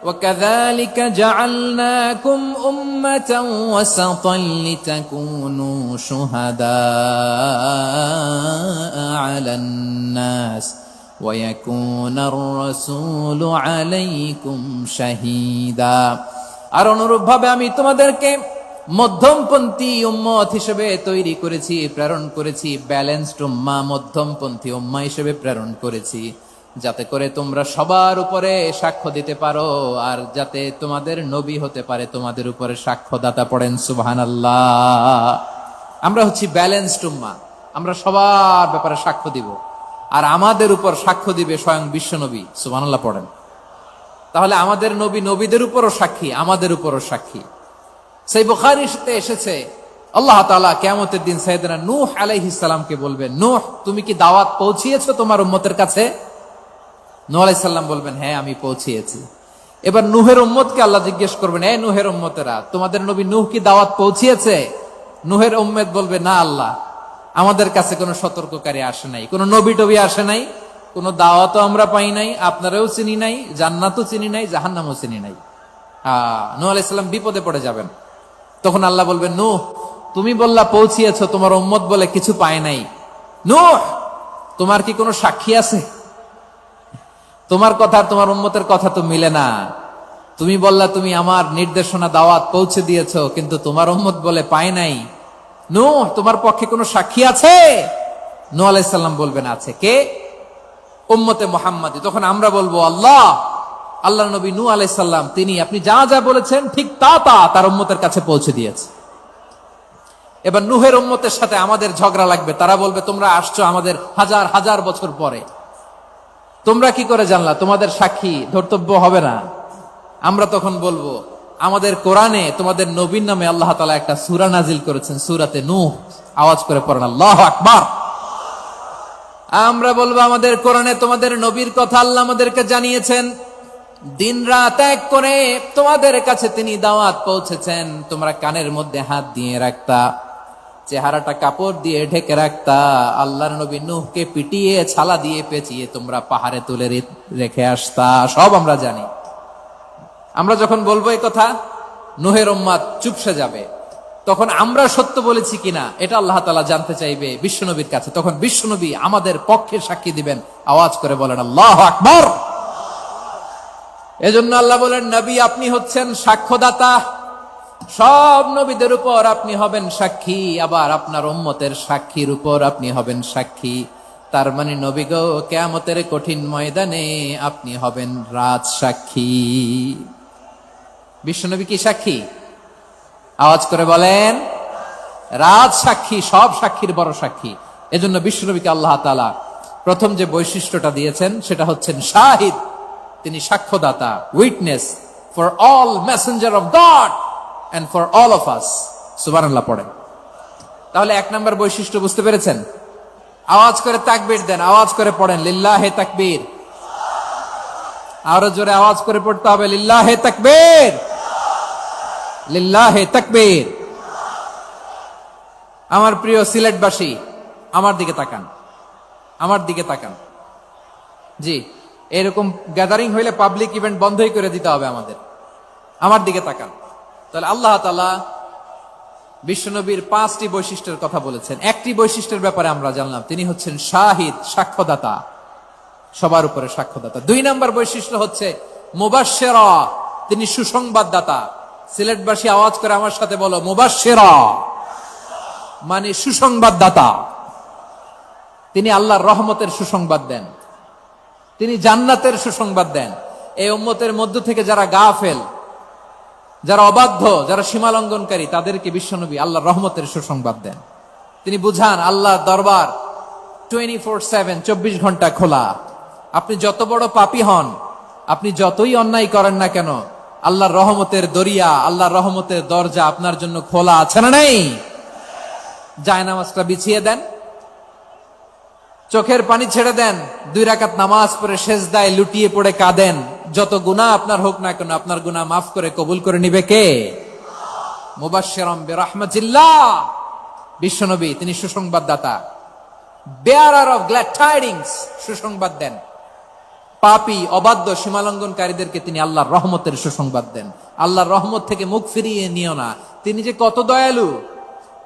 وَكَذَلِكَ جَعَلْنَاكُمْ أُمَّةً وَسَطًا لِتَكُونُوا شُهَدَاءَ عَلَى النَّاسِ وَيَكُونَ الرَّسُولُ عَلَيْكُمْ شَهِيدًا। আর অনুরূপভাবে আমি তোমাদেরকে মধ্যমপন্থী উম্মত হিসেবে তৈরি করেছি, প্রেরণ করেছি। ব্যালেন্সড উম্মাহ, মধ্যমপন্থী উম্মাহ হিসেবে প্রেরণ করেছি, যাতে করে তোমরা সবার উপরে সাক্ষ্য দিতে পারো, আর যাতে তোমাদের নবী হতে পারে তোমাদের উপরে সাক্ষ্যদাতা। পড়েন সুবহানাল্লাহ। আমরা হচ্ছি ব্যালেন্সড উম্মাহ, আমরা সবার ব্যাপারে সাক্ষ্য দিব, আর আমাদের উপর সাক্ষ্য দিবে স্বয়ং বিশ্বনবী। সুবহানাল্লাহ পড়েন। তাহলে আমাদের নবী নবীদের উপরও সাক্ষী, আমাদের উপরও সাক্ষী। সেই বুখারীতে এসেছে, আল্লাহ তাআলা কিয়ামতের দিন সাইয়েদনা নূহ আলাইহিস সালামকে বলবেন, নূহ তুমি কি দাওয়াত পৌঁছিয়েছো তোমার উম্মতের কাছে? নূহ আলাইহিস সালাম বলবেন, হ্যাঁ আমি পৌঁছিয়েছি। এবার নূহের উম্মতকে আল্লাহ জিজ্ঞেস করবেন, এই নূহের উম্মতেরা, তোমাদের নবী নূহ কি দাওয়াত পৌঁছিয়েছে? নূহের উম্মত বলবে, না আল্লাহ, আমাদের কাছে কোনো সতর্ককারী আসে নাই, কোনো নবী টবি আসে নাই, কোনো দাওয়াতও আমরা পাই নাই, আপনারাও চিনি নাই, জান্নাতও চিনি নাই, জাহান্নামও চিনি নাই। নূহ আলাইহিস সালাম বিপদে পড়ে যাবেন। তখন আল্লাহ বলবেন, নূহ তুমি বললা পৌঁছিয়েছো, তোমার উম্মত বলে কিছু পায় নাই। নূহ তোমার কি কোনো সাক্ষী আছে? তোমার কথা আর তোমার উম্মতের কথা তো মিলে না। তুমি বললা তুমি আমার নির্দেশনা দাওয়াত পৌঁছে দিয়েছো, কিন্তু তোমার উম্মত বলে পায় নাই। নূহ তোমার পক্ষে কোনো সাক্ষী আছে? নূহ আলাইহিস সালাম বলবেন, আছে। কে? উম্মতে মুহাম্মাদী। তখন আমরা বলবো, আল্লাহ নবী নূহ আলাইহিস সালাম তিনি আপনি যা যা বলেছেন ঠিক তা তার উম্মতের কাছে পৌঁছে দিয়েছে। এবার নূহের উম্মতের সাথে আমাদের ঝগড়া লাগবে। তারা বলবে, তোমরা আসছো আমাদের হাজার হাজার বছর পরে, তোমরা কি করে জানলা? তোমাদের সাক্ষী ধর্তব্য হবে না। আমরা তখন বলবো, আমাদের কোরআনে তোমাদের নবীর নামে আল্লাহ তাআলা একটা সূরা নাজিল করেছেন, সূরাতে নূহ। আওয়াজ করে পড়েন আল্লাহু আকবার। আমরা বলবো, আমাদের কোরআনে তোমাদের নবীর কথা আল্লাহ আমাদেরকে জানিয়েছেন, দিন রাত এক করে তোমাদের কাছে তিনি দাওয়াত পৌঁছেছেন। তোমরা কানের মধ্যে হাত দিয়ে রাখতা, চেহারাটা কাপড় দিয়ে ঢেকে রাখতা, আল্লাহর নবী নূহকে পিটিয়ে ছালা দিয়ে পেঁচিয়ে তোমরা পাহাড়ে তুলে রেখে আসতা। সব আমরা জানি। আমরা যখন বলবো এই কথা, নূহের উম্মত চুপসে যাবে। তখন আমরা সত্য বলেছি কিনা এটা আল্লাহ তাআলা জানতে চাইবে বিশ্বনবীর কাছে। তখন বিশ্বনবী আমাদের পক্ষে সাক্ষী দিবেন। আওয়াজ করে বলেন আল্লাহু আকবার। এজন্য আল্লাহ বলেন, নবী আপনি হচ্ছেন সাক্ষ্যদাতা, সব নবীদের উপর আপনি হবেন সাক্ষী, আবার আপনার উম্মতের সাক্ষীর উপর আপনি হবেন সাক্ষী। তার মানে নবী গো, কিয়ামতের কঠিন ময়দানে আপনি হবেন রাজ সাক্ষী। বিশ্বনবী কি সাক্ষী? আওয়াজ করে বলেন, রাজ সাক্ষী, সব সাক্ষীর বড় সাক্ষী। এজন্য বিশ্বনবীকে আল্লাহ তাআলা প্রথম যে বৈশিষ্ট্যটা দিয়েছেন সেটা হচ্ছেন শাহিদ। তিনি সাক্ষ্যদাতা, witness for all messenger of God and for all of us. সুবহানাল্লাহ পড়েন। তাহলে এক নাম্বার বৈশিষ্ট্য বুঝতে পেরেছেন? আওয়াজ করে তাকবীর দেন, আওয়াজ করে পড়েন লিল্লাহে তাকবীর। আরো জোরে আওয়াজ করে পড়তে হবে, লিল্লাহে তাকবীর, লিল্লাহে তাকবীর। আমার প্রিয় সিলেটবাসী, আমার দিকে তাকান, আমার দিকে তাকান। জি, এরকম গ্যাদারিং হইলে পাবলিক ইভেন্ট বন্ধই করে দিতে হবে আমাদের। আমার দিকে তাকান। তাহলে আল্লাহ তাআলা বিশ্বনবীর 5টি বৈশিষ্ট্যের কথা বলেছেন। একটি বৈশিষ্ট্যের ব্যাপারে আমরা জানলাম, তিনি হচ্ছেন শাহিদ, সাক্ষ্যদাতা, সবার উপরে সাক্ষ্যদাতা। 2 নাম্বার বৈশিষ্ট্য হচ্ছে মুবাশশিরা, তিনি সুসংবাদদাতা। সিলেটবাসী আওয়াজ করে আমার সাথে বলো, মুবাশশিরা মানে সুসংবাদদাতা। তিনি আল্লাহর রহমতের সুসংবাদ দেন, তিনি জান্নাতের সুসংবাদ দেন। এই উম্মতের মধ্য থেকে যারা গাফেল, যারা অবাধ্য, যারা সীমা লঙ্ঘনকারী, তাদেরকে বিশ্বনবী আল্লাহর রহমতের সুসংবাদ দেন। তিনি বুঝান আল্লাহর দরবার 24/7, 24 ঘন্টা খোলা। আপনি যত বড় পাপী হন, আপনি যতই অন্যায় করেন না কেন, আল্লাহর রহমতের দরিয়া, আল্লাহর রহমতের দরজা আপনার জন্য খোলা আছে না নেই? জায়নামাজটা বিছিয়ে দেন, চোখের পানি ছেড়ে দেন, 2 রাকাত নামাজ পড়ে সেজদায় লুটিয়ে পড়ে কাঁদেন। যত গুনাহ আপনার হোক না কেন, আপনার গুনাহ মাফ করে কবুল করে নিবে কে? মুবাশশিরাম বিরাহমাতিল্লাহ। বিশ্বনবী তিনি সুসংবাদদাতা, বেয়ারার অফ গ্ল্যাড টাইডিংস, সুসংবাদ দেন। পাপী, অবাধ্য, সীমালঙ্ঘনকারীদেরকে তিনি আল্লাহর রহমতের সুসংবাদ দেন। আল্লাহর রহমত থেকে মুখ ফিরিয়ে নিও না। তিনি যে কত দয়ালু,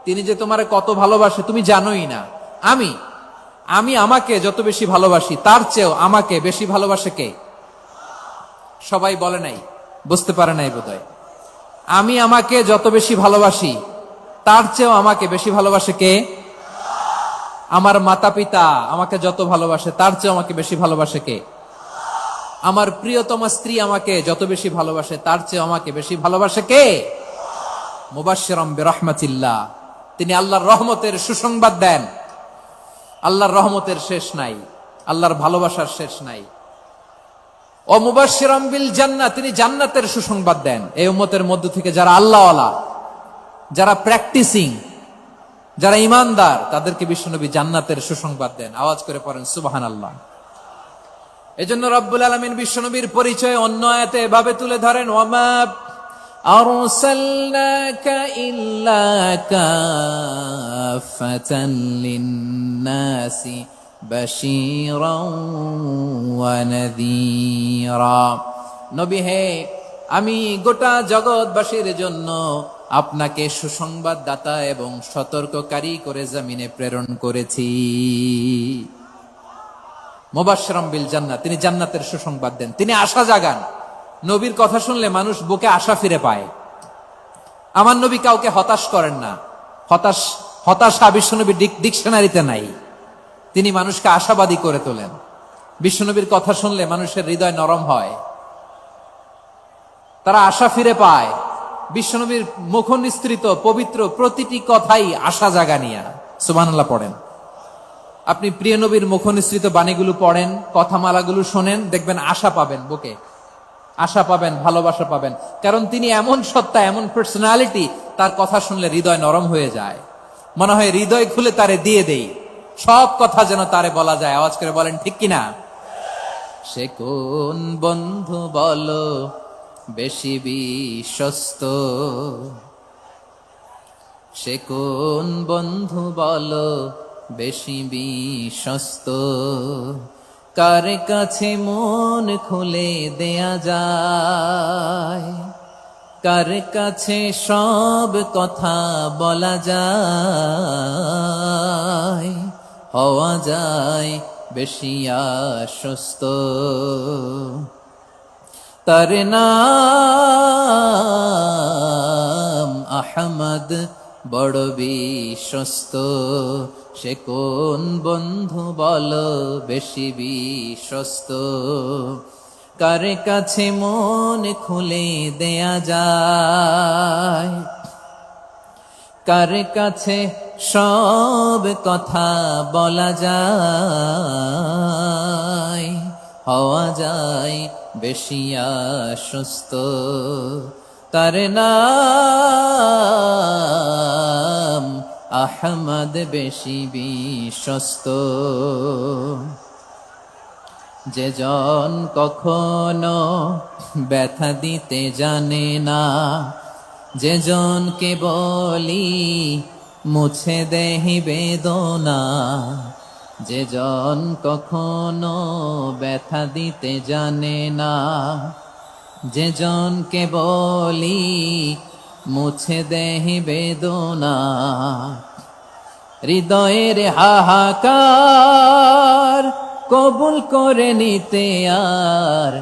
তিনি যে তোমারে কত ভালোবাসে তুমি জানোই না। আমি আমাকে যত বেশি ভালোবাসি, তার চেয়েও আমাকে বেশি ভালোবাসে কে? সবাই বলে নাই, বুঝতে পারে নাই বোধহয়। আমি আমাকে যত বেশি ভালোবাসি, তার চেয়েও আমাকে বেশি ভালোবাসে কে? আমার মাতা পিতা আমাকে যত ভালোবাসে, তার চেয়েও আমাকে বেশি ভালোবাসে কে? আমার প্রিয়তমা স্ত্রী আমাকে যত বেশি ভালোবাসে, তার চেয়েও আমাকে বেশি ভালোবাসে কে? মুবাশশিরাম বিরাহমাতিল্লাহ, তিনি আল্লাহর রহমতের সুসংবাদ দেন। আল্লাহর রহমতের শেষ নাই, আল্লাহর ভালোবাসার শেষ নাই। ও মুবাশশিরাম বিল জান্নাহ, তিনি জান্নাতের সুসংবাদ দেন। এই উম্মতের মধ্য থেকে যারা আল্লাহওয়ালা, যারা প্র্যাকটিসিং, যারা ঈমানদার তাদেরকে বিশ্বনবী জান্নাতের সুসংবাদ দেন। আওয়াজ করে পড়েন সুবহানাল্লাহ। এজন্য রব্বুল আলামিন বিশ্বনবীর পরিচয় অন্য আয়াতে এভাবে তুলে ধরেন, ওয়ামা আরসালনাকা ইল্লা কাফাতান লিন্নাসি বাশীরাও ওয়া নাযীরা। নবী হে, আমি গোটা জগৎবাসীর জন্য আপনাকে সুসংবাদদাতা এবং সতর্ককারী করে জমিনে প্রেরণ করেছি। মুবাশশিরাম বিল জান্নাহ, তিনি জান্নাতের সুসংবাদ দেন, তিনি আশা জাগান। নবীর কথা শুনলে মানুষ বুকে আশা ফিরে পায়। আমার নবী কাউকে হতাশ করেন না। হতাশা বিশ্বনবীর ডিকশনারিতে নাই। তিনি মানুষকে আশাবাদী করে তোলেন। বিশ্বনবীর কথা শুনলে মানুষের হৃদয় নরম হয়, তারা আশা ফিরে পায়। বিশ্বনবীর মুখ নিঃসৃত পবিত্র প্রতিটি কথাই আশা জাগানিয়া। সুবহানাল্লাহ পড়েন। আপনি প্রিয় নবীর মুখ নিঃসৃত বাণীগুলো পড়েন, কথামালাগুলো শোনেন, দেখবেন আশা পাবেন, বুকে আশা পাবেন, ভালোবাসা পাবেন। কারণ তিনি এমন সত্তা, এমন পার্সোনালিটি, তার কথা শুনলে হৃদয় নরম হয়ে যায়। মনে হয় হৃদয় খুলে তারে দিয়ে দেই, সব কথা যেন তারে বলা যায়। আওয়াজ করে বলেন ঠিক কিনা? সে কোন বন্ধু বলো বেশি বিশ্বস্ত, সে কোন বন্ধু বলো বেশি বিশ্বস্ত, কার কাছে মন খুলে দেয়া যায়, কার কাছে সব কথা বলা যায়, হওয়া যায় বেশি আশ্বস্ত। তার নাম আহমদ, বড় বিশ্বস্ত। সে কোন বন্ধু বলো বেশি বিশ্বস্ত, কার কাছে মন খুলে দেয়া যায়, কার কাছে সব কথা বলা যায়, হওয়া যায় বেশি আশ্বস্ত। তার নাম আহমদ, বেশি বিশ্বস্ত। যে জন কখনো ব্যথা দিতে জানে না, যে জনকে বলি মুছে দেহি বেদনা, যে জন কখনো ব্যথা দিতে জানে না, যে জনকে বলি মুছে দেহি বেদনা, হৃদয়ের হাহাকার কবুল করে নিতে আর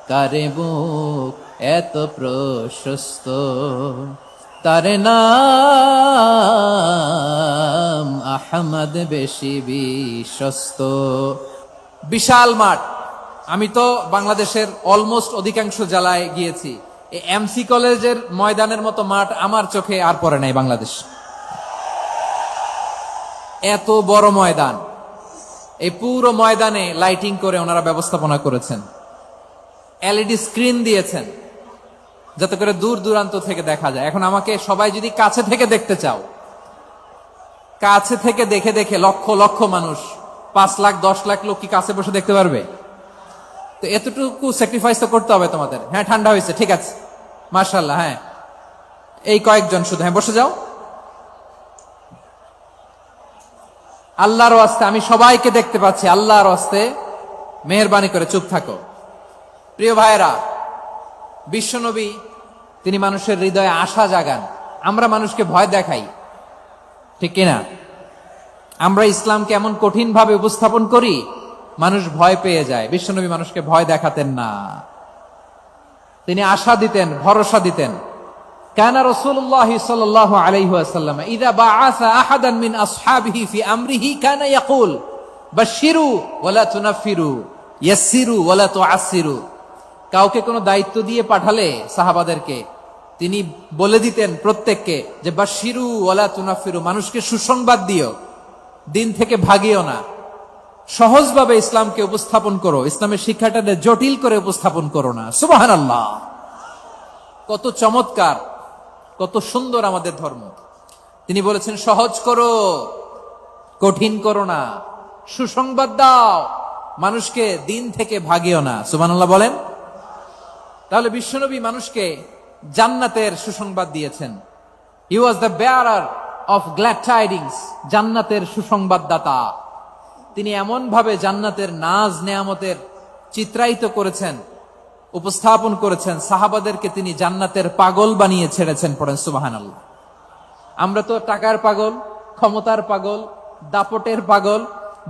কারে বুক এত প্রশস্ত। তার নাম আহমদ, বেশি বিশ্বস্ত। বিশাল মাঠ। আমি তো বাংলাদেশের অলমোস্ট অধিকাংশ জেলায় গিয়েছি। এই এমসি কলেজের ময়দানের মতো মাঠ আমার চোখে আর পড়ে নাই বাংলাদেশ। এত বড় ময়দান, এই পুরো ময়দানে লাইটিং করে ওনারা ব্যবস্থাপনা করেছেন, এলইডি স্ক্রিন দিয়েছেন যাতে করে দূর দূরান্ত থেকে দেখা যায়। এখন আমাকে সবাই যদি কাছে থেকে দেখতে চাও, কাছে থেকে দেখে দেখে লক্ষ লক্ষ মানুষ, 5 লাখ 10 লাখ লোক কি কাছে বসে দেখতে পারবে? তো এতটুকু স্যাক্রিফাইস তো করতে হবে তোমাদের। হ্যাঁ, ঠান্ডা হয়েছে, ঠিক আছে, মাশাআল্লাহ। হ্যাঁ, এই কয়েকজন শুধু, হ্যাঁ বসে যাও। আল্লাহর ওয়াস্তে আমি সবাইকে দেখতে পাচ্ছি, আল্লাহর ওয়াস্তে মেহেরবানি করে চুপ থাকো। প্রিয় ভাইরা, বিশ্বনবী তিনি মানুষের হৃদয়ে আশা জাগান। আমরা মানুষকে ভয় দেখাই, ঠিক কিনা? আমরা ইসলামকে এমন কঠিন ভাবে উপস্থাপন করি, মানুষ ভয় পেয়ে যায়। বিশ্বনবী মানুষকে ভয় দেখাতেন না, তিনি আশা দিতেন, ভরসা দিতেন। কানা রাসূলুল্লাহ সাল্লাল্লাহু আলাইহি ওয়াসাল্লাম ইযা বাআসা আহাদান মিন আসহাবিহি ফি আমরিহি কানা ইয়াকুল বাশশিরু ওয়ালা তুনাফিরু, ইয়াসসিরু ওয়ালা তুআসসিরু। কাউকে কোনো দায়িত্ব দিয়ে পাঠালে সাহাবাদেরকে তিনি বলে দিতেন প্রত্যেককে যে বাশশিরু ওয়ালা তুনাফিরু, মানুষকে সুসংবাদ দিও, দিন থেকে ভাগিও না, সহজভাবে ইসলামকে উপস্থাপন করো, ইসলামের শিক্ষাটাকে জটিল করে উপস্থাপন করো না। সুবহানাল্লাহ, কত চমৎকার, কত সুন্দর আমাদের ধর্ম। তিনি বলেছেন সহজ করো, কঠিন করো না, সুসংবাদ দাও, মানুষকে দিন থেকে ভাগিও না। সুবহানাল্লাহ বলেন। তাহলে বিশ্বনবী মানুষকে জান্নাতের সুসংবাদ দিয়েছেন। He was the bearer of glad tidings, জান্নাতের সুসংবাদদাতা। তিনি এমন ভাবে জান্নাতের নাজ নেয়ামতের চিত্রায়িত করেছেন, উপস্থাপন করেছেন, সাহাবাদেরকে তিনি জান্নাতের পাগল বানিয়ে ছেড়েছেন। পড়েন সুবহানাল্লাহ। আমরা তো টাকার পাগল, ক্ষমতার পাগল, দাপটের পাগল।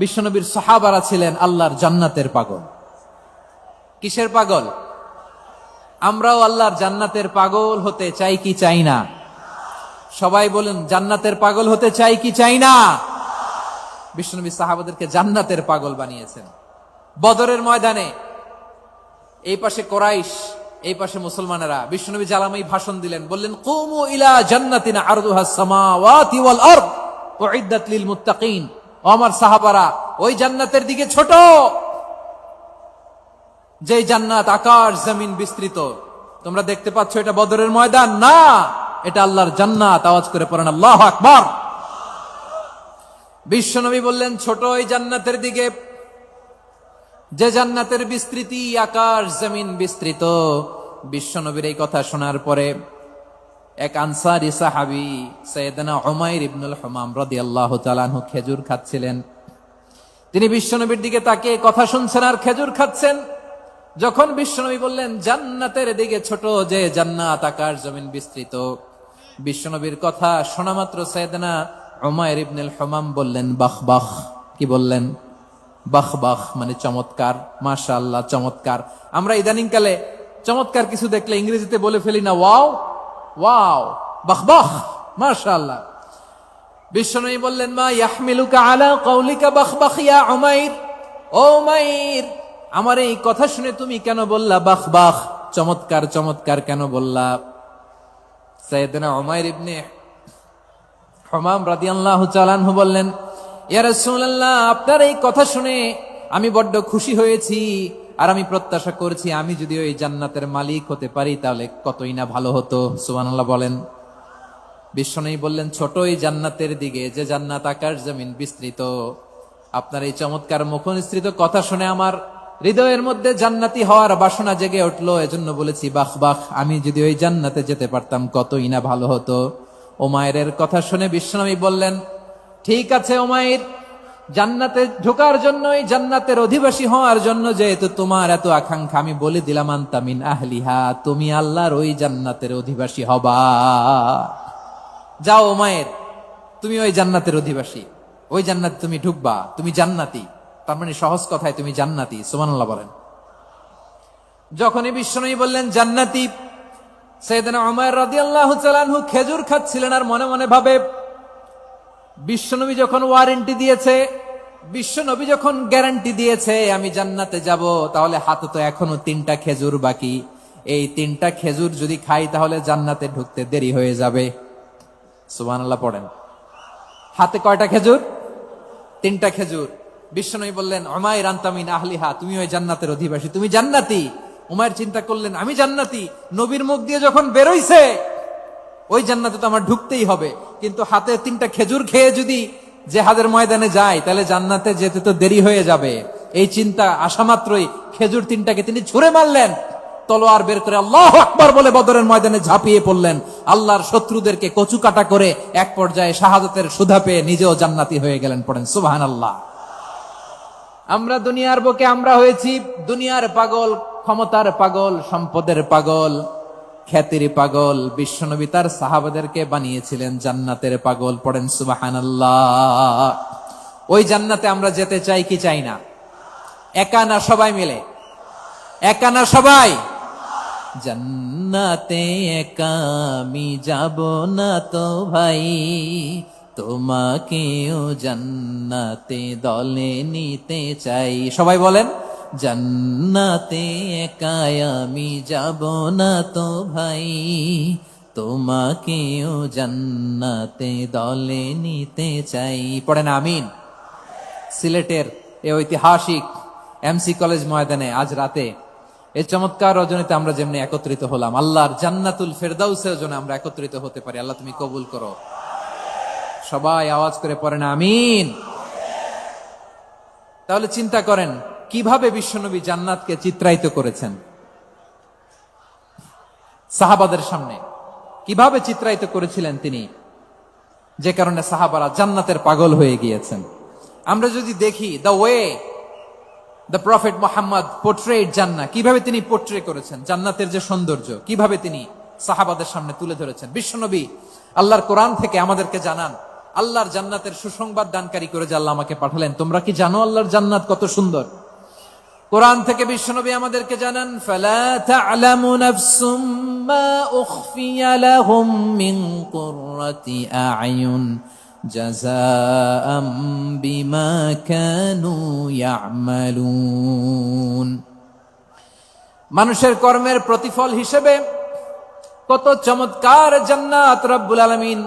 বিশ্বনবীর সাহাবারা ছিলেন আল্লাহর জান্নাতের পাগল। কিসের পাগল? আমরাও আল্লাহর জান্নাতের পাগল হতে চাই কি চাই না? সবাই বলেন, জান্নাতের পাগল হতে চাই কি চাই না? বিশ্বনবী সাহাবাদেরকে জান্নাতের পাগল বানিয়েছেন। বদরের ময়দানে এই পাশে কোরাইশ, এই পাশে মুসলমানেরা। বিশ্বনবী জালামাই ভাষণ দিলেন, বললেন কুমু ইলা জান্নাতিন আরদুহাস সামাওয়াতি ওয়াল আরদ উইদ্দাত লিল মুত্তাকিন। ও আমার সাহাবারা, ওই জান্নাতের দিকে ছোট, যে জান্নাত আকাশ জমিন বিস্তৃত। তোমরা দেখতে পাচ্ছ এটা বদরের ময়দান না, এটা আল্লাহর জান্নাত। আওয়াজ করে পড়েন আল্লাহু আকবার। বিশ্বনবী বললেন ছোট ওই জান্নাতের দিকে, যে জান্নাতের বিস্তৃতি আকাশ জমিন বিস্তৃত। বিশ্বনবীর এই কথা শোনার পরে এক আনসারী সাহাবী সাইয়েদনা উমাইর ইবনুল হুমাম রাদিয়াল্লাহু তাআলা আনহু খেজুর খাচ্ছিলেন। তিনি বিশ্বনবীর দিকে তাকিয়ে কথা শুনছেন আর খেজুর খাচ্ছেন। যখন বিশ্বনবী বললেন জান্নাতের দিকে ছোট, যে জান্নাত আকাশ জমিন বিস্তৃত, বিশ্বনবীর কথা শোনা মাত্র সাইয়েদনা উমাইর ইবনুল হুমাম বললেন বাহ বাহ। কি বললেন? বাহ বাহ মানে চমৎকার, মাশাআল্লাহ চমৎকার। আমরা ইদানিং কালে চমৎকার কিছু দেখলে ইংরেজিতে বলে ফেলি না ওয়াও ওয়াও, বাহ বাহ, মাশাআল্লাহ। বিশ্বনবী বললেন মা ইয়াহমিলুকা আলা কওলিকা বাহ বাহ ইয়া উমাইর। ও উমাইর, আমার এই কথা শুনে তুমি কেন বললা বাহ বাহ, চমৎকার চমৎকার কেন বললা? সাইয়েদনা উমাইর ইবনে হুমাম রাদিয়াল্লাহু তাআলা আনহু বললেন ইয়া রাসূলুল্লাহ, আপনার এই কথা শুনে আমি বড্ড খুশি হয়েছি, আর আমি প্রত্যাশা করছি আমি যদি ওই জান্নাতের মালিক হতে পারি তাহলে কতই না ভালো হতো। সুবহানাল্লাহ বলেন। বিশ্বনবী বললেন ছোট ওই জান্নাতের দিকে, যে জান্নাত আকাশ জমিন বিস্তৃত। আপনার এই চমৎকার মুখনিসৃত কথা শুনে আমার হৃদয়ের মধ্যে জান্নাতি হওয়ার বাসনা জেগে উঠলো, এজন্য বলেছি বাহ বাহ, আমি যদি ওই জান্নাতে যেতে পারতাম কতই না ভালো হতো। উমাইরের কথা শুনে বিশ্বনবী বললেন ঠিক আছে উমাইর, জান্নাতে ঢোকার জন্য, এই জান্নাতের অধিবাসী হওয়ার জন্য যেহেতু তোমার এত আকাঙ্ক্ষা, আমি বলে দিলাম আনতা মিন আহলিহা, তুমি আল্লাহর ওই জান্নাতের অধিবাসী হবা। যাও উমাইর, তুমি ওই জান্নাতের অধিবাসী, ওই জান্নাতে তুমি ঢুকবা, তুমি জান্নাতি। তার মানে সহজ কথায় তুমি জান্নাতি। সুবহানাল্লাহ বলেন। যখনই বিশ্বনবী বললেন জান্নাতি, সাইয়েদনা উমাইর রাদিয়াল্লাহু তাআলা আনহু খেজুর খাচ্ছিলেন আর মনে মনে ভাবে বিশ্বনবী যখন ওয়ারেন্টি দিয়েছে, বিশ্বনবী যখন গ্যারান্টি দিয়েছে আমি জান্নাতে যাব, তাহলে হাতে তো এখনো 3টা খেজুর বাকি। এই 3টা খেজুর যদি খাই তাহলে জান্নাতে ঢুকতে দেরি হয়ে যাবে। সুবহানাল্লাহ পড়েন। হাতে কয়টা খেজুর? 3টা খেজুর। বিশ্বনবী বললেন উমাইর আনতা মিন আহলিহা, তুমি ওই জান্নাতের অধিবাসী, তুমি জান্নাতি। উমাইর চিন্তা করলেন আমি জান্নাতি, নবীর মুখ দিয়ে যখন বেরোইছে ওই জান্নাতে তো আমার ঢুকতেই হবে, কিন্তু হাতে 3টা খেজুর খেয়ে যদি জিহাদের ময়দানে যায় তাহলে জান্নাতে যেতে তো দেরি হয়ে যাবে। এই চিন্তা আসা মাত্রই খেজুর 3টাকে তিনি ছুঁড়ে মারলেন, তলোয়ার বের করে আল্লাহু আকবার বলে বদরের ময়দানে ঝাঁপিয়ে পড়লেন। আল্লাহর শত্রুদেরকে কচু কাটা করে এক পর্যায়ে শাহাদাতের সুধা পেয়ে নিজেও জান্নাতি হয়ে গেলেন। পড়েন সুবহানাল্লাহ। আমরা দুনিয়ার বুকে আমরা হয়েছি দুনিয়ার পাগল, ক্ষমতার পাগল, সম্পদের পাগল, খ্যাতির পাগল। বিশ্বনবী তার সাহাবাদেরকে বানিয়েছিলেন জান্নাতের পাগল। পড়েন সুবহানাল্লাহ। ওই জান্নাতে আমরা যেতে চাই কি চাই না? একা না সবাই মিলে? একা না সবাই? জান্নাতে একা আমি যাব না তো ভাই, তোমাকেও জান্নাতে দলে নিতে চাই। সবাই বলেন জান্নাতে একা আমি যাব না তো ভাই, তোমাকেও জান্নাতে দলে নিতে চাই। পড়েন আমিন। সিলেটের এই ঐতিহাসিক এমসি কলেজ ময়দানে আজ রাতে এই চমৎকার রজনীতে আমরা যেমনি একত্রিত হলাম, আল্লাহর জান্নাতুল ফেরদাউসের জন্য আমরা একত্রিত হতে পারি। আল্লাহ তুমি কবুল করো। সবাই আওয়াজ করে পড়েন আমিন। তাহলে চিন্তা করেন কিভাবে বিশ্বনবী জান্নাতকে চিত্রায়িত করেছেন সাহাবাদের সামনে, কিভাবে চিত্রায়িত করেছিলেন তিনি, যে কারণে সাহাবারা জান্নাতের পাগল হয়ে গিয়েছেন। আমরা যদি দেখি the way the prophet Muhammad portrait জান্নাত, কিভাবে তিনি পোর্ট্রে করেছেন জান্নাতের যে সৌন্দর্য, কিভাবে তিনি সাহাবাদের সামনে তুলে ধরেছেন। বিশ্বনবী আল্লাহর কোরআন থেকে আমাদেরকে জানান আল্লাহর জান্নাতের সুসংবাদ দানকারী করে যে আল্লাহ আমাকে পাঠালেন। তোমরা কি জানো আল্লাহর জান্নাত কত সুন্দর? কোরআন থেকে বিশ্বনবী আমাদেরকে জানান ফালা তা'লামু নাফসুম মা উখফিয়া লাহুম মিন কুররাতি আ'য়ুন জাযাআম বিমা কানু ইয়া'মালুন। মানুষের কর্মের প্রতিফল হিসেবে কত চমৎকার জান্নাত রব্বুল আলামিন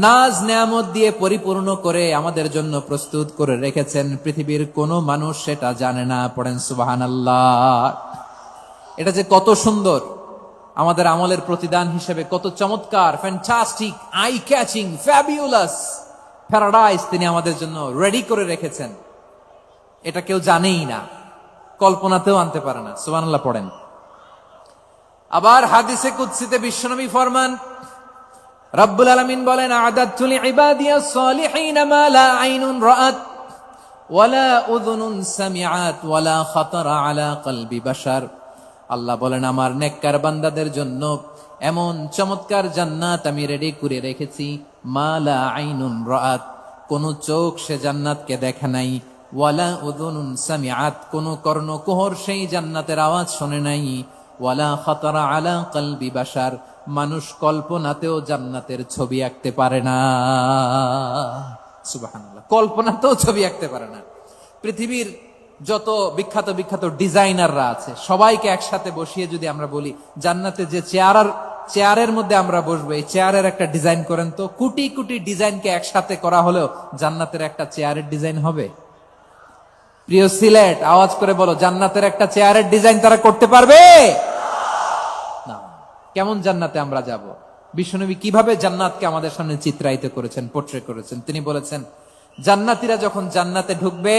নাজ নেয়ামত দিয়ে পরিপূর্ণ করে আমাদের জন্য প্রস্তুত করে রেখেছেন। পৃথিবীর কোন মানুষ সেটা জানে না। পড়েন সুবহানাল্লাহ। এটা যে কত সুন্দর, আমাদের আমলের প্রতিদান হিসেবে কত চমৎকার, fantastic, eye catching, fabulous paradise তিনি আমাদের জন্য রেডি করে রেখেছেন। এটা কেউ জানেই না, কল্পনাতেও আনতে পারে না। সুবহানাল্লাহ পড়েন। আবার হাদিসে কুদসিতে বিশ্বনবী ফরমান, রব্বুল আলামিন বলেন আ'দাতু লিইবাদিয়াস সালিহিন মা লা আইনুন রাআত ওয়ালা উযুনুন সামিআত ওয়ালা খাতারা আলা কলবি বাশার। আল্লাহ বলেন আমার নেককার বান্দাদের জন্য এমন চমৎকার জান্নাত আমি রেডি করে রেখেছি, মা লা আইনুন রাআত, কোন চোখ সে জান্নাতকে দেখে নাই, ওয়ালা উযুনুন সামিআত, কোন কর্ণকুহর সেই জান্নাতের আওয়াজ শুনে নাই, ওয়ালা খাতারা আলা কলবি বাশার, মানুষ কল্পনাতেও জান্নাতের ছবি আঁকতে পারে না। সুবহানাল্লাহ, কল্পনাতেও ছবি আঁকতে পারে না। পৃথিবীর যত বিখ্যাত বিখ্যাত ডিজাইনাররা আছে সবাইকে একসাথে বসিয়ে যদি আমরা বলি জান্নাতে যে চেয়ারের মধ্যে আমরা বসবো, এই চেয়ারের একটা ডিজাইন করেন তো, কোটি কোটি ডিজাইনকে একসাথে করা হলেও জান্নাতের একটা চেয়ারের ডিজাইন হবে? প্রিয় সিলেট, আওয়াজ করে বলো, জান্নাতের একটা চেয়ারের ডিজাইন তারা করতে পারবে না। কেমন জান্নাতে আমরা যাব? বিশ্বনবী কিভাবে জান্নাতকে আমাদের সামনে চিত্রায়িত করেছেন, পোর্ট্রে করেছেন। তিনি বলেছেন জান্নাতীরা যখন জান্নাতে ঢুকবে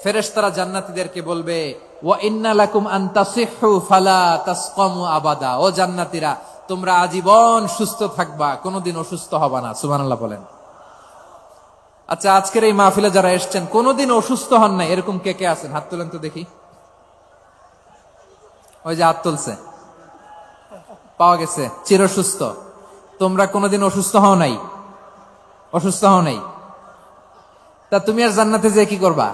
ফেরেশতারা জান্নাতীদেরকে বলবে ওয়া ইন্না লাকুম আন তাসিহু ফালা তাসকামু আবাদা, ও জান্নাতীরা তোমরা আজীবন সুস্থ থাকবা, কোনোদিন অসুস্থ হবা না। সুবহানাল্লাহ বলেন। আচ্ছা, আজকের এই মাহফিলে যারা এসেছেন কোনোদিন অসুস্থ হন নাই এরকম কে কে আছেন? হাত তোলেন তো দেখি। ওই যে হাত তুলছে, পাওয়া গেছে, চিরসুস্থ। তোমরা কোনোদিন অসুস্থ হও নাই? অসুস্থ হও নাই? তা তুমি আর জান্নাতে যে কি করবা?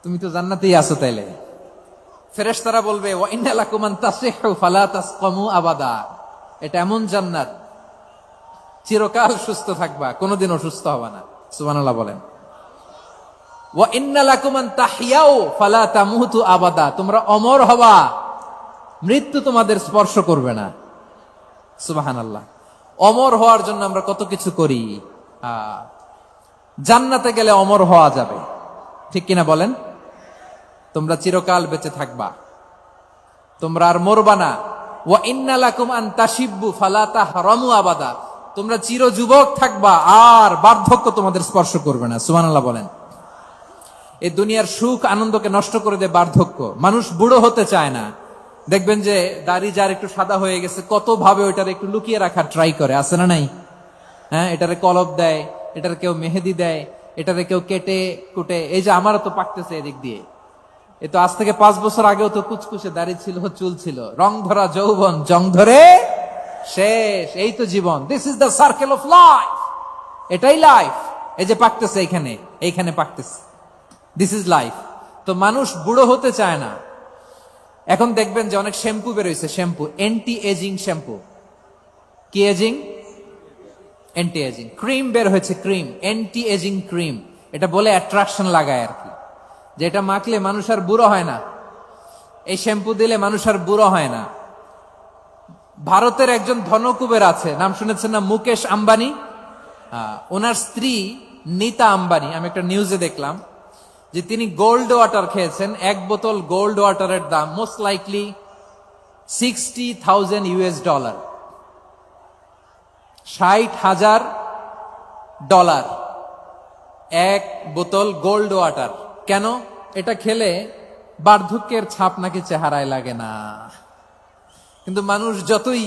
তুমি তো জান্নাতেই আছো। তাইলে ফেরেশতারা বলবে ওয়া ইন্না লাকুম আন তাসিহু ফালা তাসকামু আবাদা, এটা এমন জান্নাত চিরকাল সুস্থ থাকবা, কোনোদিন অসুস্থ হবা না। সুবহানাল্লাহ বলেন। ওয়া ইন্না লাকুম আন তাহইয়াউ ফালা তামুতু আবাদা, তোমরা অমর হবা, মৃত্যু তোমাদের স্পর্শ করবে না। সুবহানাল্লাহ। অমর হওয়ার জন্য আমরা কত কিছু করি। জান্নাতে গেলে অমর হওয়া যাবে, ঠিক কিনা বলেন? তোমরা চিরকাল বেঁচে থাকবা, তোমরা আর মরবা না। ওয়া ইন্না লাকুম আন তাশিব্বু ফালা তাহরামু আবাদা, তোমরা চির যুবক থাকবা, আর বার্ধক্য তোমাদের স্পর্শ করবে না। সুবহানাল্লাহ বলেন। এই দুনিয়ার সুখ আনন্দকে নষ্ট করে দেয় বার্ধক্য। মানুষ বুড়ো হতে চায় না। দেখবেন যে দাড়ি যার একটু সাদা হয়ে গেছে কত ভাবে ওইটার একটু লুকিয়ে রাখার ট্রাই করে, আছে না নাই? হ্যাঁ, এটারে কলব দেয়, এটার কেউ মেহেদি দেয়, এটারে কেউ কেটে কুটে। এই যে আমারও তো পাকতেছে এদিক দিয়ে, এ তো আজ থেকে 5 বছর আগেও তো কুচকুচে দাড়ি ছিল, চুল ছিল, রং ধরা যৌবন জং ধরে শেষ। এই তো জীবন। This is the circle of life, এটাই লাইফ। এই যে পাকতেছে এইখানে, এইখানে পাকতেছে, দিস ইজ লাইফ। তো মানুষ বুড়ো হতে চায় না। এখন দেখবেন যে অনেক শ্যাম্পু বেরোইছে, শ্যাম্পু অ্যান্টি এজিং শ্যাম্পু। কি এজিং? Anti ageing. ক্রিম বের হয়েছে, ক্রিম, অ্যান্টি এজিং ক্রিম। এটা বলে অ্যাট্রাকশন লাগায় আর কি, যে এটা মাখলে মানুষ আর বুড়ো হয় না, এই শ্যাম্পু দিলে মানুষ আর বুড়ো হয় না। ভারতের একজন ধনকুবের আছে, নাম শুনেছেন না? মুকেশ আম্বানি। ওনার স্ত্রী নীতা আম্বানি, আমি একটা নিউজে দেখলাম যে তিনি গোল্ড ওয়াটার খেয়েছেন। 1 বোতল গোল্ড ওয়াটারের দাম মোস্ট লাইকলি $60,000 $60,000 ডলার, এক বোতল গোল্ড ওয়াটার। কেন? এটা খেলে বার্ধক্যের ছাপ নাকি চেহারায় লাগে না। কিন্তু মানুষ যতই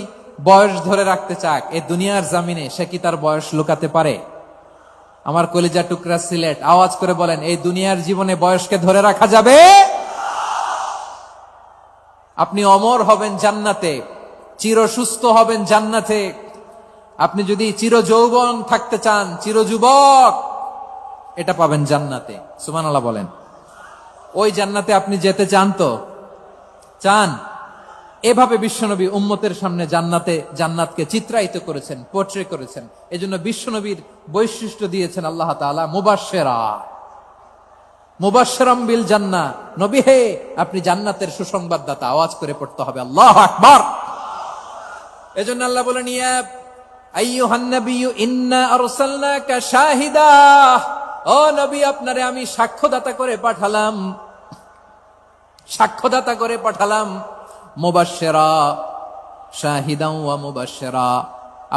বয়স ধরে রাখতে চাক এই দুনিয়ার জামিনে, সে কি তার বয়স লুকাতে পারে? আমার কলিজা টুকরা সিলেট, আওয়াজ করে বলেন, এই দুনিয়ার জীবনে বয়সকে ধরে রাখা যাবে? আপনি অমর হবেন জান্নাতে, চির সুস্থ হবেন জান্নাতে। আপনি যদি চির যৌবন থাকতে চান, চির যুবক, এটা পাবেন জান্নাতে। সুবহানাল্লাহ বলেন। ওই জান্নাতে আপনি যেতে চান তো? চান? এভাবে বিশ্বনবী উম্মতের সামনে জান্নাতকে চিত্রায়িত করেছেন, পোর্ট্রে করেছেন। এজন্য বিশ্বনবীর বৈশিষ্ট্য দিয়েছেন আল্লাহ তাআলা মুবাশশিরাম বিল জান্নাহ। নবী হে, আপনি জান্নাতের সুসংবাদদাতা। আওয়াজ করে পড়তে হবে আল্লাহু আকবার। এজন্য আল্লাহ বলেন, ইয়া আইয়ুহান নাবিয়্যু ইন্না আরসালনাকা শাহিদা। ও নবী, আপনারে আমি সাক্ষ্যদাতা করে পাঠালাম, সাক্ষ্যদাতা করে পাঠালাম। মুবাশশিরা, শাহিদান ওয়া মুবাশশিরা,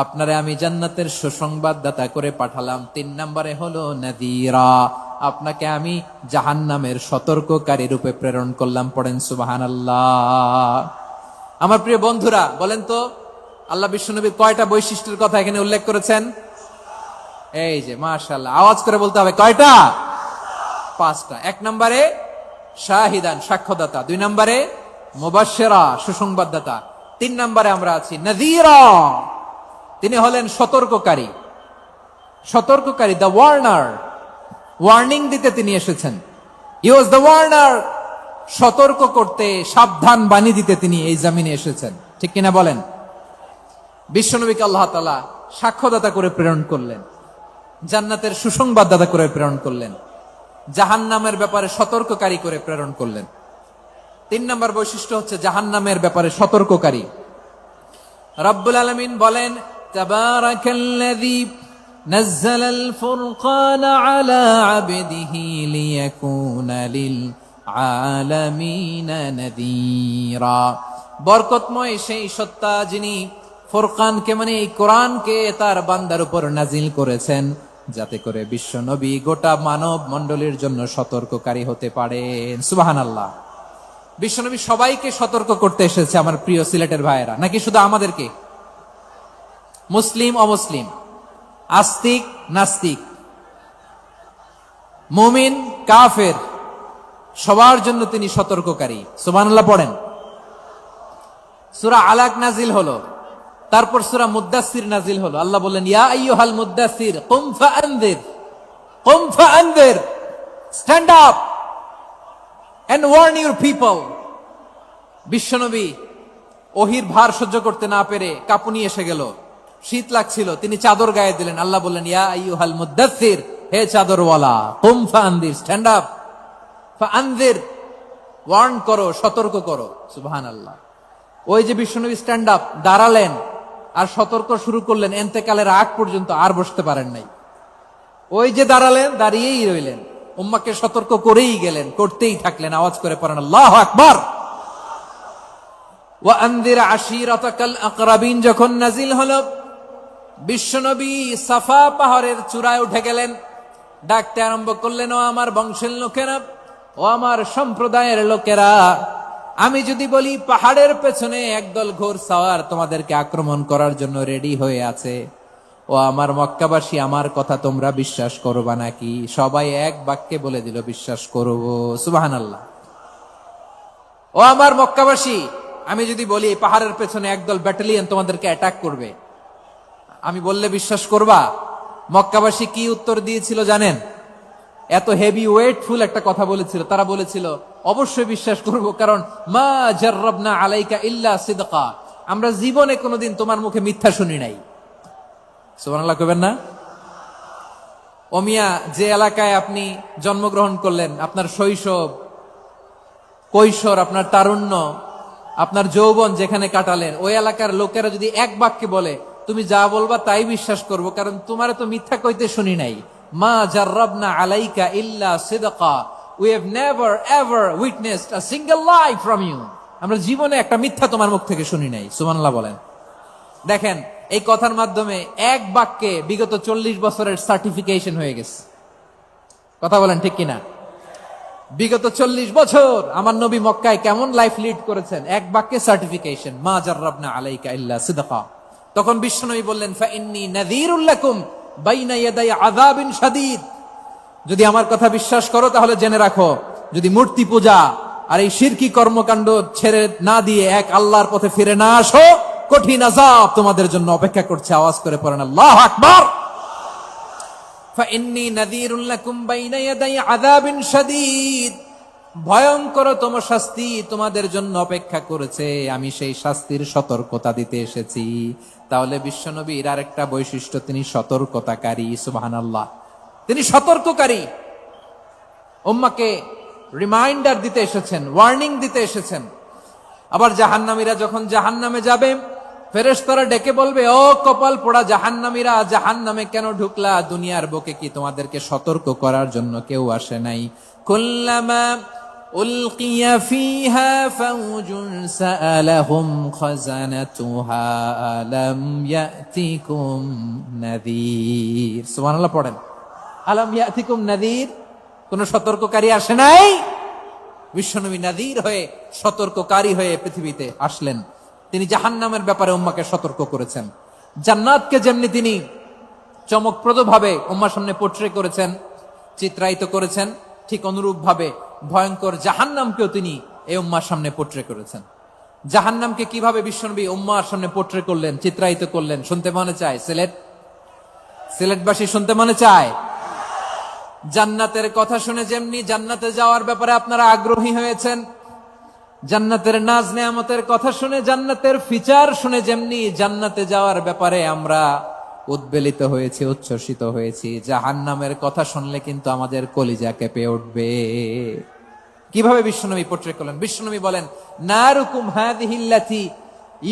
আপনারে আমি জান্নাতের সুসংবাদদাতা করে পাঠালাম। 3 নম্বরে হলো নাযীরা, আপনাকে আমি জাহান্নামের সতর্ককারী রূপে প্রেরণ করলাম। পড়েন সুবহানাল্লাহ। আমার প্রিয় বন্ধুরা, বলেন তো আল্লাহ বিশ্বনবীর কয়টা বৈশিষ্ট্যের কথা এখানে উল্লেখ করেছেন? এই যে মাশাআল্লাহ, আওয়াজ করে বলতে হবে, কয়টা? 5টা। 1 নম্বরে শাহিদান, সাক্ষ্যদাতা। 2 নম্বরে মুবাশশিরা, সুসংবাদদাতা। 3 নম্বরে আমরা আছি নাযীরা, তিনি হলেন সতর্ককারী। সতর্ককারী, দ্য ওয়ার্নার, ওয়ার্নিং দিতে তিনি এসেছেন। হি ওয়াজ দ্য ওয়ার্নার, সতর্ক করতে, সাবধান বাণী দিতে তিনি এই জমিনে এসেছেন। ঠিক কিনা বলেন? বিশ্বনবীকে আল্লাহ তাআলা সাক্ষ্যদাতা করে প্রেরণ করলেন, জান্নাতের সুসংবাদদাতা করে প্রেরণ করলেন, জাহান্নামের ব্যাপারে সতর্ককারী করে প্রেরণ করলেন। 3 নম্বর বৈশিষ্ট্য হচ্ছে জাহান্নামের ব্যাপারে সতর্ককারী। রব্বুল আলামিন বলেন, তাবারাকাল্লাযী নাযালাল ফুরকানা আলা আবদিহি লিয়াকুনা লিল আলামিনা নাযীরা। বরকতময় সেই সত্তা যিনি ফুরকানকে, মানে এই কোরআনকে তার বান্দার উপর নাজিল করেছেন, যাতে করে বিশ্ব নবী গোটা মানব মণ্ডলীর জন্য সতর্ককারী হতে পারেন। সুবহানাল্লাহ। বিশ্বনবী সবাইকে সতর্ক করতে এসেছে, আমার প্রিয় সিলেটের ভাইয়েরা, নাকি শুধু আমাদেরকে? মুসলিম অমুসলিম, আস্তিক নাস্তিক, মুমিন কাফের, সবার জন্য তিনি সতর্ককারী। সুবহানাল্লাহ পড়েন। সূরা আলাক নাজিল হলো, তারপর সূরা মুদ্দাসসির নাজিল হলো। আল্লাহ বললেন, ইয়া আইয়ুহাল মুদ্দাসসির কুম ফাআনযির, কুম ফাআনযির, stand up and warn your people. বিশ্বনবী ওহির ভার সহ্য করতে না পেরে কাঁপুনি এসে গেল, শীত লাগছিল, তিনি চাদর গায়ে দিলেন। আল্লাহ বললেন, ইয়া আইয়ুহাল মুদ্দাসসির, হে চাদরওয়ালা, কুম ফাআনযির, স্ট্যান্ড আপ, ফাআনযির, ওয়ার্ন করো, সতর্ক করো। সুবহানাল্লাহ। ওই যে বিশ্বনবী স্ট্যান্ড আপ, দাঁড়ালেন আর সতর্ক শুরু করলেন, এন্তেকালের আগ পর্যন্ত আর বসতে পারেন নাই। ওই যে দাঁড়ালেন, দাঁড়িয়েই রইলেন, উম্মাকে সতর্ক করেই গেলেন, করতেই থাকলেন। আওয়াজ করে পড়েন আল্লাহু আকবার। ওয়া আনযির আশীরাতাকাল আকরাবিন যখন নাজিল হলো, বিশ্বনবী সাফা পাহাড়ের চূড়ায় উঠে গেলেন, ডাকতে আরম্ভ করলেন, ও আমার বংশের লোকেরা, ও আমার সম্প্রদায়ের লোকেরা, আমি যদি বলি পাহাড়ের পেছনে একদল ঘোড়সাওয়ার তোমাদেরকে আক্রমণ করার জন্য রেডি হয়ে আছে, ও আমার মক্কাবাসী, আমার কথা তোমরা বিশ্বাস করবা নাকি? সবাই এক বাক্যে বলে দিল, বিশ্বাস করব। সুবহানাল্লাহ। ও আমার মক্কাবাসী, আমি যদি বলি পাহাড়ের পেছনে একদল ব্যাটালিয়ন তোমাদেরকে অ্যাটাক করবে, আমি বললে বিশ্বাস করবা? মক্কাবাসী কি উত্তর দিয়েছিল জানেন? এত হেভি ওয়েটফুল একটা কথা বলেছিল। তারা বলেছিল, অবশ্যই বিশ্বাস করব, কারণ মা জাররাবনা আলাইকা ইল্লা সিদকা, আমরা জীবনে কোনোদিন তোমার মুখে মিথ্যা শুনি নাই। সুবহানাল্লাহ কইবেন না? ও মিয়া, যে এলাকায় আপনি জন্মগ্রহণ করলেন, আপনার শৈশব, কৈশোর, আপনার তারুণ্য, আপনার যৌবন যেখানে কাটালেন, ওই এলাকার লোকেরা যদি এক বাক্যে বলে, তুমি যা বলবা তাই বিশ্বাস করব, কারণ তোমারে তো মিথ্যা কইতে শুনি নাই। মা জাররাবনা আলাইকা ইল্লা সিদকা, we have never ever witnessed a single lie from you, আমরা জীবনে একটা মিথ্যা তোমার মুখ থেকে শুনি নাই। সুবহানাল্লাহ বলেন। দেখেন, এই কথার মাধ্যমে এক বাক্যে বিগত 40 বছরের সার্টিফিকেশন হয়ে গেছে। কথা বলেন ঠিক কিনা? বিগত 40 বছর আমার নবী মক্কায় কেমন লাইফ লিড করেছেন, এক বাক্যে সার্টিফিকেশন, মা জাররাবনা আলাইকা ইল্লা সিদকা। তখন বিশ্বনবী বললেন, ফাইন্নী নাযীরুল লাকুম বাইনা ইয়াদাই আযাবিন শাদীদ। যদি আমার কথা বিশ্বাস করো তাহলে জেনে রাখো, যদি মূর্তি পূজা আর এই শিরকি কর্মকাণ্ড ছেড়ে না দিয়ে এক আল্লাহর পথে ফিরে না আসো, কঠিন আযাব তোমাদের জন্য অপেক্ষা করছে। আওয়াজ করে পড়েন আল্লাহু আকবার। ফাইন্নী নাযীরুল লাকুম বাইনা ইয়াদাই আযাবিন শাদীদ। ভয়ঙ্করতম শাস্তি তোমাদের জন্য অপেক্ষা করেছে, আমি সেই শাস্তির সতর্কতা দিতে এসেছি। তাহলে বিশ্বনবীর আরেকটা বৈশিষ্ট্য, তিনি সতর্কতাকারী। সুবহানাল্লাহ, তিনি সতর্ককারী। উম্মাহকে রিমাইন্ডার দিতে এসেছেন, ওয়ার্নিং দিতে এসেছেন। আবার জাহান্নামীরা যখন জাহান্নামে যাবে, ফেরেশতারা ডেকে বলবে, ও কপাল পোড়া জাহান্নামীরা, জাহান্নামে কেন ঢুকলা? দুনিয়ার বুকে কি তোমাদেরকে সতর্ক করার জন্য কেউ আসে নাই? কুল্লামা উলকিয়া ফিহা ফাউজুন সাআলাহুম খাযানাতুহা আলাম ইয়াতিকুম নাযীর। সুবহানাল্লাহ পড়েন, আলাম ইয়াতিকুম নাযীর। কোন সতর্ককারী আসে নাই? বিশ্বনবী নাযীর হয়ে, সতর্ককারী হয়ে পৃথিবীতে আসলেন। তিনি জাহান্নামের ব্যাপারে উম্মাহকে সতর্ক করেছেন। জান্নাতকে যেমনি তিনি চমকপ্রদ ভাবে উম্মার সামনে পোট্রে করেছেন, চিত্রায়িত করেছেন, ঠিক অনুরূপ ভাবে ভয়ঙ্কর জাহান্নামকেও তিনি এই উম্মার সামনে পোট্রে করেছেন। জাহান্নামকে কিভাবে বিশ্বনবী উম্মার সামনে পোট্রে করলেন, চিত্রায়িত করলেন, শুনতে মনে চায়? সিলেটবাসী শুনতে মনে চায়? জান্নাতের কথা শুনে যেমনি জান্নাতে যাওয়ার ব্যাপারে আপনারা আগ্রহী হয়েছেন, জান্নাতের নাজ নেয়ামতের কথা শুনে, জান্নাতের ফিচার শুনে যেমনি জান্নাতে যাওয়ার ব্যাপারে আমরা উদ্বেলিত হয়েছি, উচ্ছ্বসিত হয়েছি, জাহান্নামের কথা শুনলে কিন্তু আমাদের কলিজা কেঁপে উঠবে। কিভাবে বিশ্বনবী পোট্রে করলেন? বিশ্বনবী বলেন, নারুকুম হাযিহিল্লাতী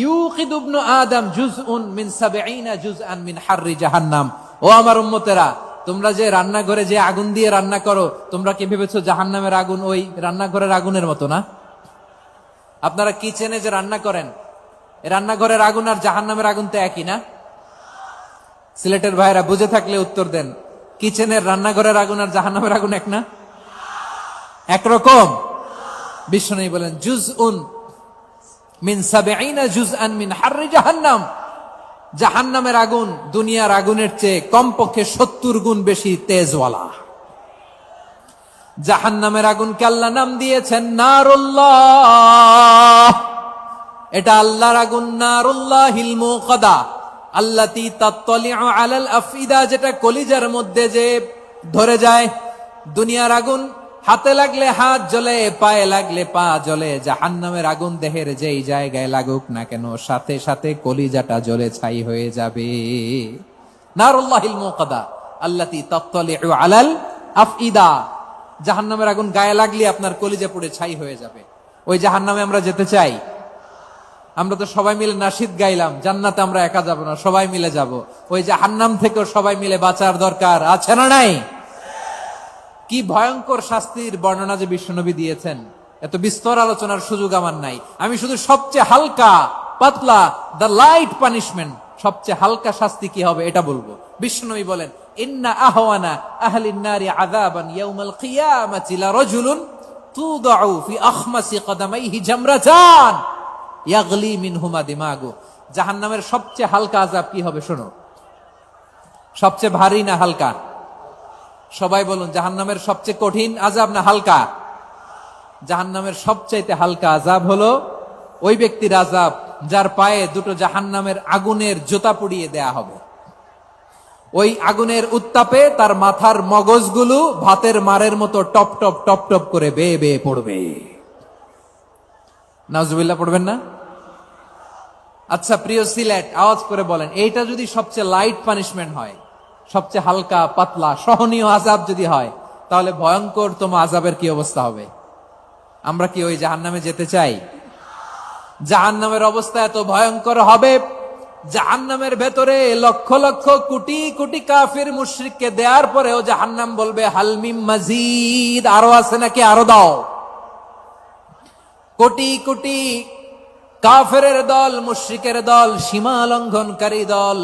ইউকিদু ইবনু আদম জুজউন মিন ৭০ জুজআন মিন হাররি জাহান্নাম। ও আমার উম্মতেরা, তোমরা যে রান্নাঘরে যে আগুন দিয়ে রান্না করো, তোমরা কি ভেবেছো জাহান্নামের আগুন ওই রান্নাঘরের আগুনের মতো না? আপনারা কিচেনে যে রান্না করেন, রান্নাঘরের আগুন আর জাহান্নামের আগুন তো একই না? সিলেটের ভাইরা বুঝে থাকলে উত্তর দেন, কিচেনের রান্নাঘরের আগুন আর জাহান্নামের আগুন এক না? একরকম? বিশ্বনবী বলেন, জুজউন মিন ৭০ জুজআন মিন হাররি জাহান্নাম। জাহান্নামের আগুন দুনিয়ার আগুনের চেয়ে কমপক্ষে ৭০ গুণ বেশি তেজওয়ালা। জাহান্নামের আগুনকে আল্লাহ নাম দিয়েছেন নারুল্লাহ। এটা আল্লাহর আগুন, নারুল্লাহিল মুকাদা আল্লাতী তাত্তালিউ আলাল আফইদা, যেটা কলিজার মধ্যে যে ধরে যায়। দুনিয়ার আগুন হাতে লাগলে হাত জ্বলে, পায়ে লাগলে পা জ্বলে। জাহান্নামের আগুন দেহের যেই জায়গায় লাগুক না কেন, সাথে সাথে কলিজাটা জ্বলে ছাই হয়ে যাবে। নারুল্লাহিল মুকাদা আল্লাতী তাত্তালিউ আলাল আফইদা। জাহান্নামের আগুন গায়ে লাগলে আপনার কলিজা পুড়ে ছাই হয়ে যাবে। ওই জাহান্নামে আমরা যেতে চাই? আমরা তো সবাই মিলে নাশিদ গাইলাম, জান্নাতে আমরা একা যাব না, সবাই মিলে যাব। ওই জাহান্নাম থেকেও সবাই মিলে বাঁচার দরকার আছে না নাই? কি ভয়ঙ্কর শাস্তির বর্ণনা যে বিশ্বনবী দিয়েছেন, এত বিস্তর আলোচনার সুযোগ আমার নাই। আমি শুধু সবচেয়ে হালকা পাতলা, দ্য লাইট পানিশমেন্ট, সবচেয়ে হালকা শাস্তি কি হবে এটা বলবো। বিশ্বনবী বলেন, ইন্না আহওয়ানা আহলিন নারি আযাবান ইয়াউমাল কিয়ামাতি লারাজুলুন তুদাউ ফি আখমাসি কদামাইহি জামরাতান ইয়াগলি মিনহুমা দিমাগু। জাহান্নামের সবচেয়ে হালকা আযাব কি হবে শোনো। সবচেয়ে ভারী না হালকা? সবাই বলুন, জাহান্নামের সবচেয়ে কঠিন আযাব না হালকা? জাহান্নামের সবচাইতে হালকা আযাব হলো ওই ব্যক্তির আযাব যার পায়ে দুটো জাহান্নামের আগুনের জুতা পুড়িয়ে দেয়া হবে। ওই আগুনের উত্তাপে তার মাথার মগজগুলো ভাতের মারের মতো টপ টপ টপ টপ করে বেয়ে বেয়ে পড়বে। নাউজুবিল্লাহ পড়বেন না? আচ্ছা প্রিয় সিলেট, আওয়াজ করে বলেন, এইটা যদি সবচেয়ে লাইট পানিশমেন্ট হয়, সবচেয়ে হালকা পাতলা সহনীয় আযাব যদি হয়, তাহলে ভয়ঙ্করতম আযাবের কি অবস্থা হবে? আমরা কি ওই জাহান্নামে যেতে চাই? জাহান্নামের অবস্থা এত ভয়ঙ্কর হবে, জাহান্নামের ভেতরে লক্ষ লক্ষ কোটি কোটি কাফির মুশরিককে দেওয়ার পরেও জাহান্নাম বলবে, হালমিম মাজিদ, আরো আছে নাকি, আরো দাও। কোটি কোটি কাফেরের দল, মুশরিকের দল, সীমা লঙ্ঘনকারী দল,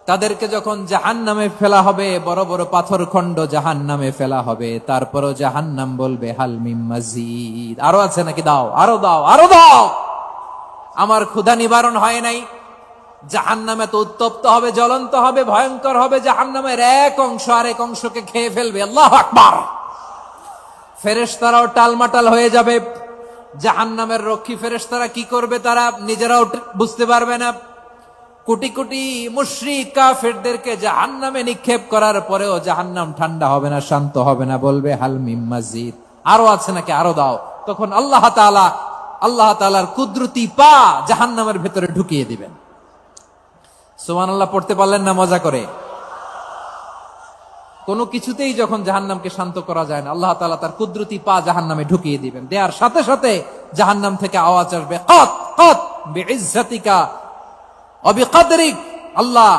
তাদেরকে যখন জাহান্নামে ফেলা হবে, বড় বড় পাথর খণ্ড জাহান্নামে ফেলা হবে, তারপরও জাহান্নাম বলবে হাল মিম মাজিদ, আরো আছে নাকি, দাও, আরো দাও, আরো দাও। আমার ক্ষুধা নিবারণ হয় নাই। জাহান্নামে তো উত্তপ্ত হবে, জ্বলন্ত হবে, ভয়ঙ্কর হবে। জাহান্নামের এক অংশ আরেক অংশকে খেয়ে ফেলবে। আল্লাহু আকবার। ফেরেশতারাও টালমাটাল হয়ে যাবে। জাহান্নামের রক্ষী ফেরেশতারা কি করবে তারা নিজেরাও বুঝতে পারবে না। কোটি কোটি মুশরিক কাফেরদেরকে জাহান্নামে নিক্ষেপ করার পরেও জাহান্নাম ঠান্ডা হবে না, শান্ত হবে না, বলবে হাল মিম মাজিদ, আরো আছে নাকি, আরো দাও। তখন আল্লাহ তাআলার কুদরতি পা জাহান্নামের ভেতরে ঢুকিয়ে দিবেন। সুবহানাল্লাহ পড়তে পারলেন না মজা করে? কোনো কিছুতেই যখন জাহান্নামকে শান্ত করা যায় না, আল্লাহ তাআলা তার কুদরতি পা জাহান্নামে ঢুকিয়ে দিবেন। দেয়ার সাথে সাথে জাহান্নাম থেকে আওয়াজ আসবে, কাত কাত বিইজ্জাতিকা ওয়া বিকদরিক, আল্লাহ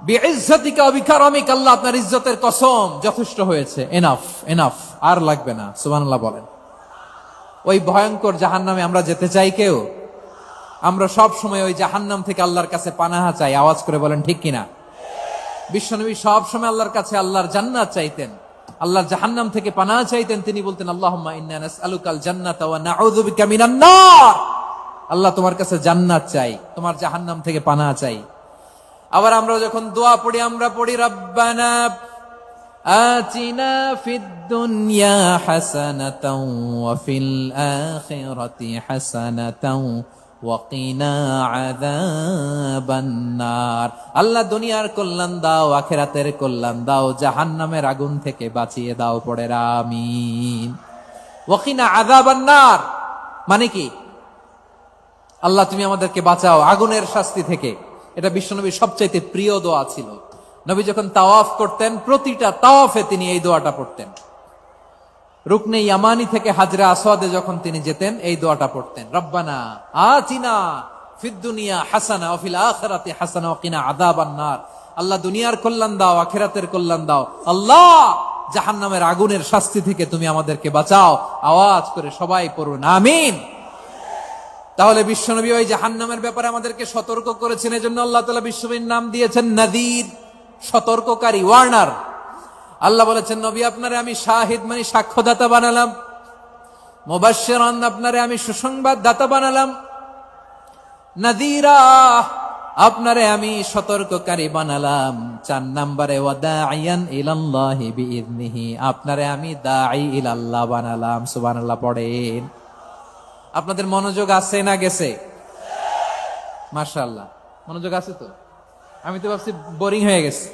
বিইজ্জাতিকা ওয়া বিকারামিক, আল্লাহ আপনার ইজ্জতের কসম, যথেষ্ট হয়েছে, এনাফ এনাফ, আর লাগবে না। সুবহানাল্লাহ বলেন। ওই ভয়ঙ্কর জাহান্নামে আমরা যেতে চাই কেউ? আমরা সব সময় ওই জাহান্নাম থেকে আল্লাহর কাছে পানাহা চাই। আওয়াজ করে বলেন ঠিক কিনা? বিশ্বনবী সব সময় আল্লাহর কাছে আল্লাহর জান্নাত চাইতেন, আল্লাহর জাহান্নাম থেকে পানাহা চাইতেন। তিনি বলতেন আল্লাহুম্মা ইন্না নাসআলুকাল জান্নাতা ওয়া নাউযু বিকা মিনান নার। আল্লাহ তোমার কাছে জান্নাত চাই, তোমার জাহান্নাম থেকে পানাহা চাই। আবার আমরা যখন দোয়া পড়ি, আমরা পড়ি রব্বানা আতিনা ফিদ দুনিয়া হাসানাতাও ওয়া ফিল আখিরাতি হাসানাতাও ওয়া কিনা আযাবান নার। আল্লাহ দুনিয়ার কল্যাণ দাও, আখিরাতের কল্যাণ দাও, জাহান্নামের আগুন থেকে বাঁচিয়ে দাও। পড়ে আমিন। ওয়া কিনা আযাবান নার মানে কি? আল্লাহ তুমি আমাদেরকে বাঁচাও আগুনের শাস্তি থেকে। এটা বিশ্বনবীর সবচাইতে প্রিয় দোয়া ছিল। নবী যখন তাওয়াফ করতেন, প্রতিটা তাওয়াফে তিনি এই দোয়াটা পড়তেন। রুকনে ইয়ামানি থেকে হাজরে আসওয়াদে যখন তিনি যেতেন, এই দোয়াটা পড়তেন, রব্বানা আতিনা ফিদ দুনিয়া হাসানা ওয়া ফিল আখিরাতি হাসানা ওয়া কিনা আযাবান নার। আল্লাহ দুনিয়ার কল্যাণ দাও, আখিরাতের কল্যাণ দাও। আল্লাহ জাহান্নামের আগুনের শাস্তি থেকে তুমি আমাদেরকে বাঁচাও। আওয়াজ করে সবাই পড়ুন আমিন। তাহলে বিশ্বনবী ওই জাহান্নামের ব্যাপারে আমাদেরকে সতর্ক করেছেন। এজন্য আল্লাহ তাআলা বিশ্বনবীর নাম দিয়েছেন নাযীর, সতর্ককারী, ওয়ার্নার। আল্লাহ বলেছেন নবী আপনারে আমি শাহিদ মানে সাক্ষ্যদাতা বানালাম, মুবাশশিরান আপনারে আমি সুসংবাদ দাতা বানালাম, নাযীরা আপনারে আমি সতর্ককারী বানালাম। 4 নম্বরে ওয়া দাঈয়ান ইলাল্লাহি বিইذনিহি, আপনারে আমি দাঈ ইলাল্লাহ বানালাম। সুবহানাল্লাহ পড়েন। আপনাদের মনোযোগ আছে না গেছে? মাশাআল্লাহ মনোযোগ আছে তো। আমি তো ভাবছি বোরিং হয়ে গেছে,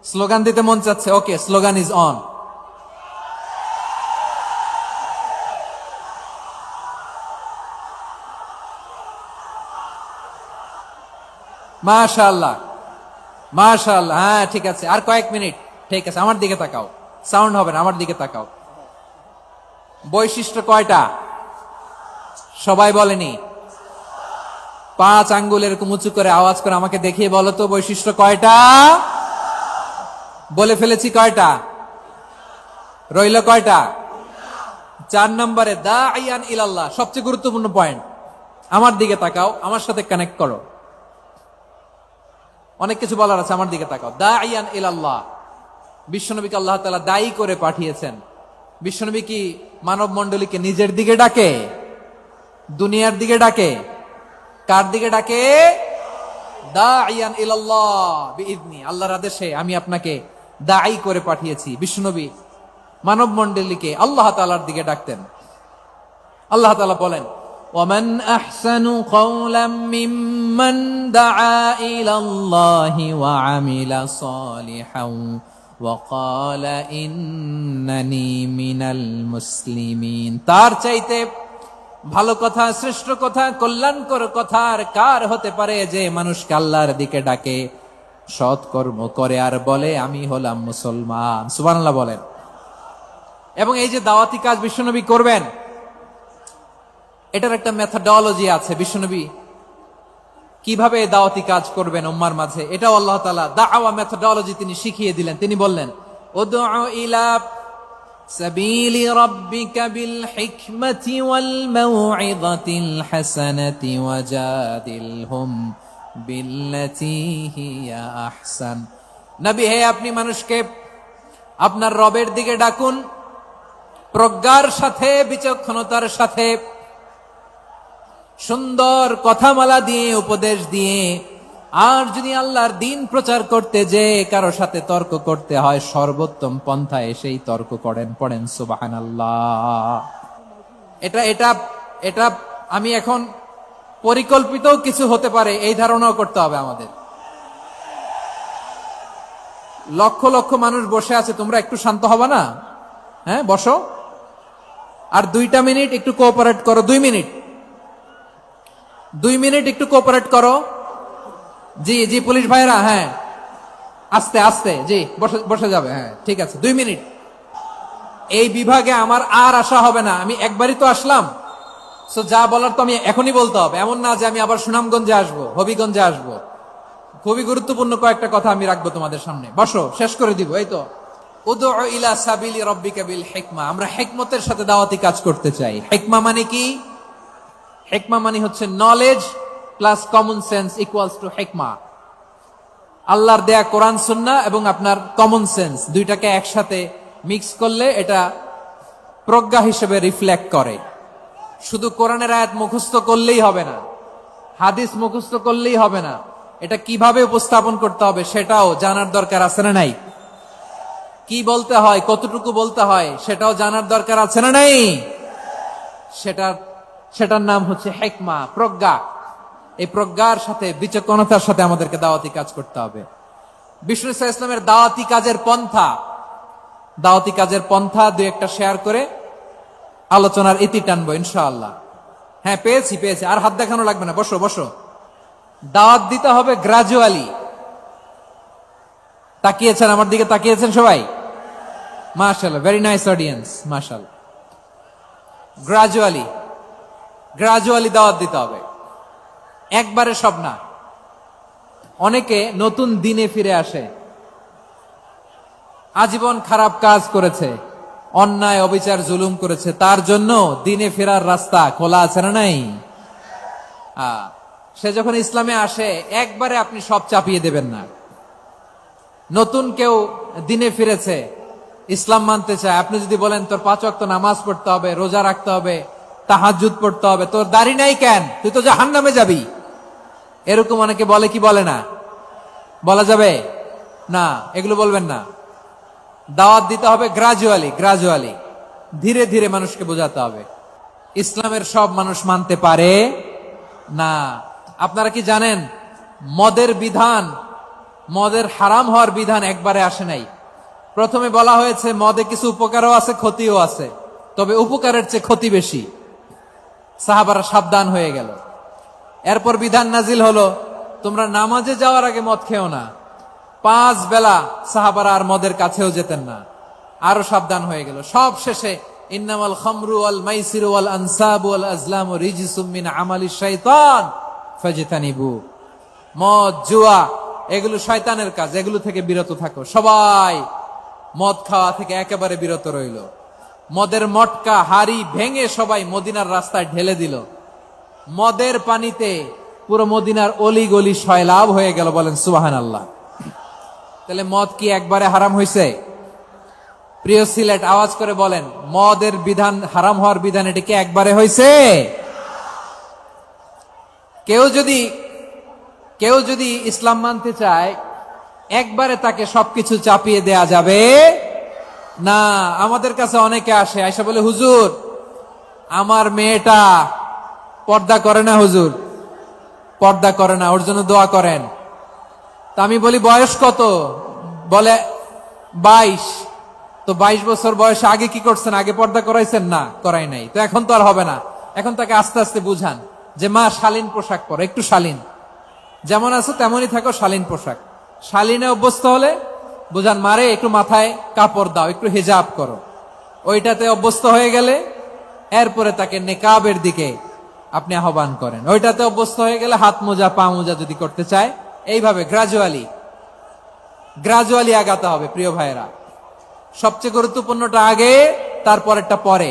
স্লোগান দিতে মন চাচ্ছে। ওকে, স্লোগান ইজ অন। মাশাআল্লাহ মাশাআল্লাহ, হ্যাঁ ঠিক আছে, আর কয়েক মিনিট। ঠিক আছে, আমার দিকে তাকাও, সাউন্ড হবে না, আমার দিকে তাকাও। বৈশিষ্ট্য কয়টা সবাই বলেনি? 5 আঙ্গুল এরকম উঁচু করে আওয়াজ করে আমাকে দেখিয়ে বলো তো বৈশিষ্ট্য কয়টা? বলে ফেলেছি কয়টা? রইল কয়টা? 4 নম্বরে দাঈয়ান ইলাল্লাহ, সবচেয়ে গুরুত্বপূর্ণ পয়েন্ট। আমার দিকে তাকাও, আমার সাথে কানেক্ট করো। অনেক কিছু বলার আছে, আমার দিকে তাকাও। দাঈয়ান ইলাল্লাহ, বিশ্বনবীকে আল্লাহ তাআলা দায়ী করে পাঠিয়েছেন। বিশ্বনবী কি মানব মণ্ডলীকে নিজের দিকে ডাকে? দুনিয়ার দিকে ডাকে? কার দিকে ডাকে? দাঈয়ান ইলাল্লাহ বিইذনি, আল্লাহর আদেশে আমি আপনাকে দায়ী করে পাঠিয়েছি। বিশ্বনবী মানব মণ্ডলীকে আল্লাহ তাআলার দিকে ডাকতেন। আল্লাহ তাআলা বলেন ওয়ামান আহসানু কাওলাম মিম্মান দাআ ইলাল্লাহি ওয়া আমিলা সালিহান ওয়া ক্বালা ইন্নানি মিনাল মুসলিমিন। তার চাইতে ভালো কথা, শ্রেষ্ঠ কথা, কল্যাণকর কথা আর কার হতে পারে যে মানুষকে আল্লাহর দিকে ডাকে, সৎ কর্ম করে আর বলে আমি হলাম মুসলমান। সুবহানাল্লাহ বলেন। এবং এই যে দাওয়াতি কাজ বিশ্বনবী করবেন, এটার একটা মেথডোলজি আছে। বিশ্বনবী কিভাবে দাওয়াতি কাজ করবেন উম্মার মাঝে, এটাও আল্লাহ তাআলা দাওয়া মেথডোলজি তিনি শিখিয়ে দিলেন। তিনি বললেন উদউ ইলা সাবিলি রাব্বিকা বিল হিকমাতি ওয়াল মাউইযাতিল হাসানাতি ওয়াজাদিলহুম বিল্লাতী হিয়া আহসান। নবী হে, আপনি মানুষকে আপনার রবের দিকে ডাকুন প্রজ্ঞার সাথে, বিচক্ষণতার সাথে, সুন্দর কথামালা দিয়ে, উপদেশ দিয়ে। আর যদি আল্লাহর দিন প্রচার করতে যে কারো সাথে তর্ক করতে হয়, সর্বোত্তম পন্থায় সেই তর্ক করেন। পড়েন সুবহানাল্লাহ। এটা এটা এটা আমি এখন পরিকল্পিত কিছু হতে পারে এই ধারণাও করতে হবে আমাদের। লক্ষ লক্ষ মানুষ বসে আছে, তোমরা একটু শান্ত হবে না? হ্যাঁ, বসো। আর 2টা মিনিট একটু কোঅপারেট করো। 2 মিনিট, 2 মিনিট একটু কোঅপারেট করো। জি জি, পুলিশ ভাইরা, হ্যাঁ, আস্তে আস্তে, জি, বসে বসে যাবে। হ্যাঁ, ঠিক আছে, 2 মিনিট। এই বিভাগে আমার আর আসা হবে না, আমি একবারই তো আসলাম। সো যা বলার তো আমি এখনই বলতে হবে, এমন না যে আমি আবার সুনামগঞ্জে আসবো, হবিগঞ্জে আসবো। খুবই গুরুত্বপূর্ণ কয়েকটা কথা আমি রাখবো তোমাদের সামনে। বসো, শেষ করে দিব। এই তো, উদউ ইলা সাবিলি রাব্বিকা বিল হিকমা। আমরা হিকমতের সাথে দাওয়াতি কাজ করতে চাই। হিকমা মানে কি? হিকমা মানে হচ্ছে knowledge plus common sense equals to হিকমা। আল্লাহর দেয়া কোরআন সুন্নাহ এবং আপনার কমন সেন্স দুইটাকে একসাথে মিক্স করলে এটা প্রজ্ঞা হিসেবে রিফ্লেক্ট করে। শুধু কোরআনের আয়াত মুখস্থ করলেই হবে না, হাদিস মুখস্থ করলেই হবে না, এটা কিভাবে উপস্থাপন করতে হবে সেটাও জানার দরকার আছে না নাই? কি বলতে হয়, কতটুকু বলতে হয় সেটাও জানার দরকার আছে না নাই? সেটার নাম হচ্ছে হিকমা, প্রজ্ঞা। এই প্রজ্ঞার সাথে, বিচক্ষণতার সাথে আমাদেরকে দাওয়াতি কাজ করতে হবে। বিষ্ণু ইসলামের দাওয়াতি কাজের পন্থা 2-1টা শেয়ার করে আলোচনার ইতি টানবো ইনশাআল্লাহ। হ্যাঁ, পেয়েছি। আর হাত দেখানো লাগবে না, বসো বসো। দাওয়াত দিতে হবে গ্রাজুয়ালি। তাকিয়েছেন আমার দিকে, তাকিয়েছেন সবাই? মাশাআল্লাহ, ভেরি নাইস অডিয়েন্স, মাশাআল্লাহ। গ্রাজুয়ালি দাওয়াত দিতে হবে, একবারে সব না। অনেকে নতুন দিনে ফিরে আসে, আজীবন খারাপ কাজ করেছে, অন্যায় অবিচার জুলুম করেছে, তার জন্য দিনে ফেরার রাস্তা খোলা আছে না নাই? সে যখন ইসলামে আসে একবারে আপনি সব চাপিয়ে দেবেন না। নতুন কেউ দিনে ফিরেছে, ইসলাম মানতে চায়, আপনি যদি বলেন তোর 5 ওয়াক্ত নামাজ পড়তে হবে, রোজা রাখতে হবে, তাহাজ্জুদ পড়তে হবে, তোর দাড়ি নাই কেন, তুই তো জাহান্নামে যাবি, এরকম অনেকে বলে কি বলে না? বলা যাবে না, এগুলো বলবেন না। দাওয়াত দিতে হবে গ্রাজুয়ালি, ধীরে ধীরে মানুষকে বোঝাতে হবে। ইসলামের সব মানুষ মানতে পারে না। আপনারা কি জানেন মদের হারাম হওয়ার বিধান একবারে আসে নাই। প্রথমে বলা হয়েছে মদে কিছু উপকারও আছে, ক্ষতিও আছে, তবে উপকারের চেয়ে ক্ষতি বেশি। সাহাবারা সাবধান হয়ে গেল। এরপর বিধান নাজিল হলো, তোমরা নামাজে যাওয়ার আগে মদ খেও না। 5 বেলা সাহাবারা আর মদের কাছেও যেতেন না, আরো সাবধান হয়ে গেল। সব শেষে ইন্নামাল খামরু ওয়াল মাইসিরু ওয়াল আনসাবু ওয়াল আজলামু রিজসুম মিন আমালিশ শাইতান ফাজতানিবু। মদ, জুয়া এগুলো শয়তানের কাজ, এগুলো থেকে বিরত থাকো। সবাই মদ খাওয়া থেকে একেবারে বিরত রইল। মদের মটকা হাড়ি ভেঙে সবাই মদিনার রাস্তায় ঢেলে দিল। মদের পানিতে পুরো মদিনার অলি গলি সয়লাভ হয়ে গেল। বলেন সুবহানাল্লাহ। তাহলে মদ কি একবারে হারাম হয়েছে? প্রিয় সিলেট, আওয়াজ করে বলেন, মদের বিধান, হারাম হওয়ার বিধান এটা কি একবারে হয়েছে? কেউ যদি ইসলাম মানতে চায় একবারে তাকে সবকিছু চাপিয়ে দেয়া যাবে না। আমাদের কাছে অনেকে আসে, আয়সা বলে, হুজুর আমার মেয়েটা পর্দা করে না, হুজুর পর্দা করে না, ওর জন্য দোয়া করেন। তা আমি বলি বয়স কত? বলে 22। তো 22 বছর বয়সে আগে কি করছেন? আগে পর্দা করাইছেন? না, করাই নাই। তো এখন তো আর হবে না। এখন তাকে আস্তে আস্তে বুঝান যে মা শালীন পোশাক পরো, একটু শালীন, যেমন আছো তেমনই থাকো, শালীন পোশাক। শালীনে অভ্যস্ত হলে বুঝান, মারে একটু মাথায় কাপড় দাও, একটু হিজাব করো। ওইটাতে অভ্যস্ত হয়ে গেলে এরপরে তাকে নেকাবের দিকে আপনি আহ্বান করেন। ওইটাতে অভ্যস্ত হয়ে গেলে হাত মোজা, পা মোজা যদি করতে চায়, এইভাবে গ্রাজুয়ালি আগাতে হবে। প্রিয় ভাইয়েরা, সবচেয়ে গুরুত্বপূর্ণটা আগে, তারপরেরটা পরে।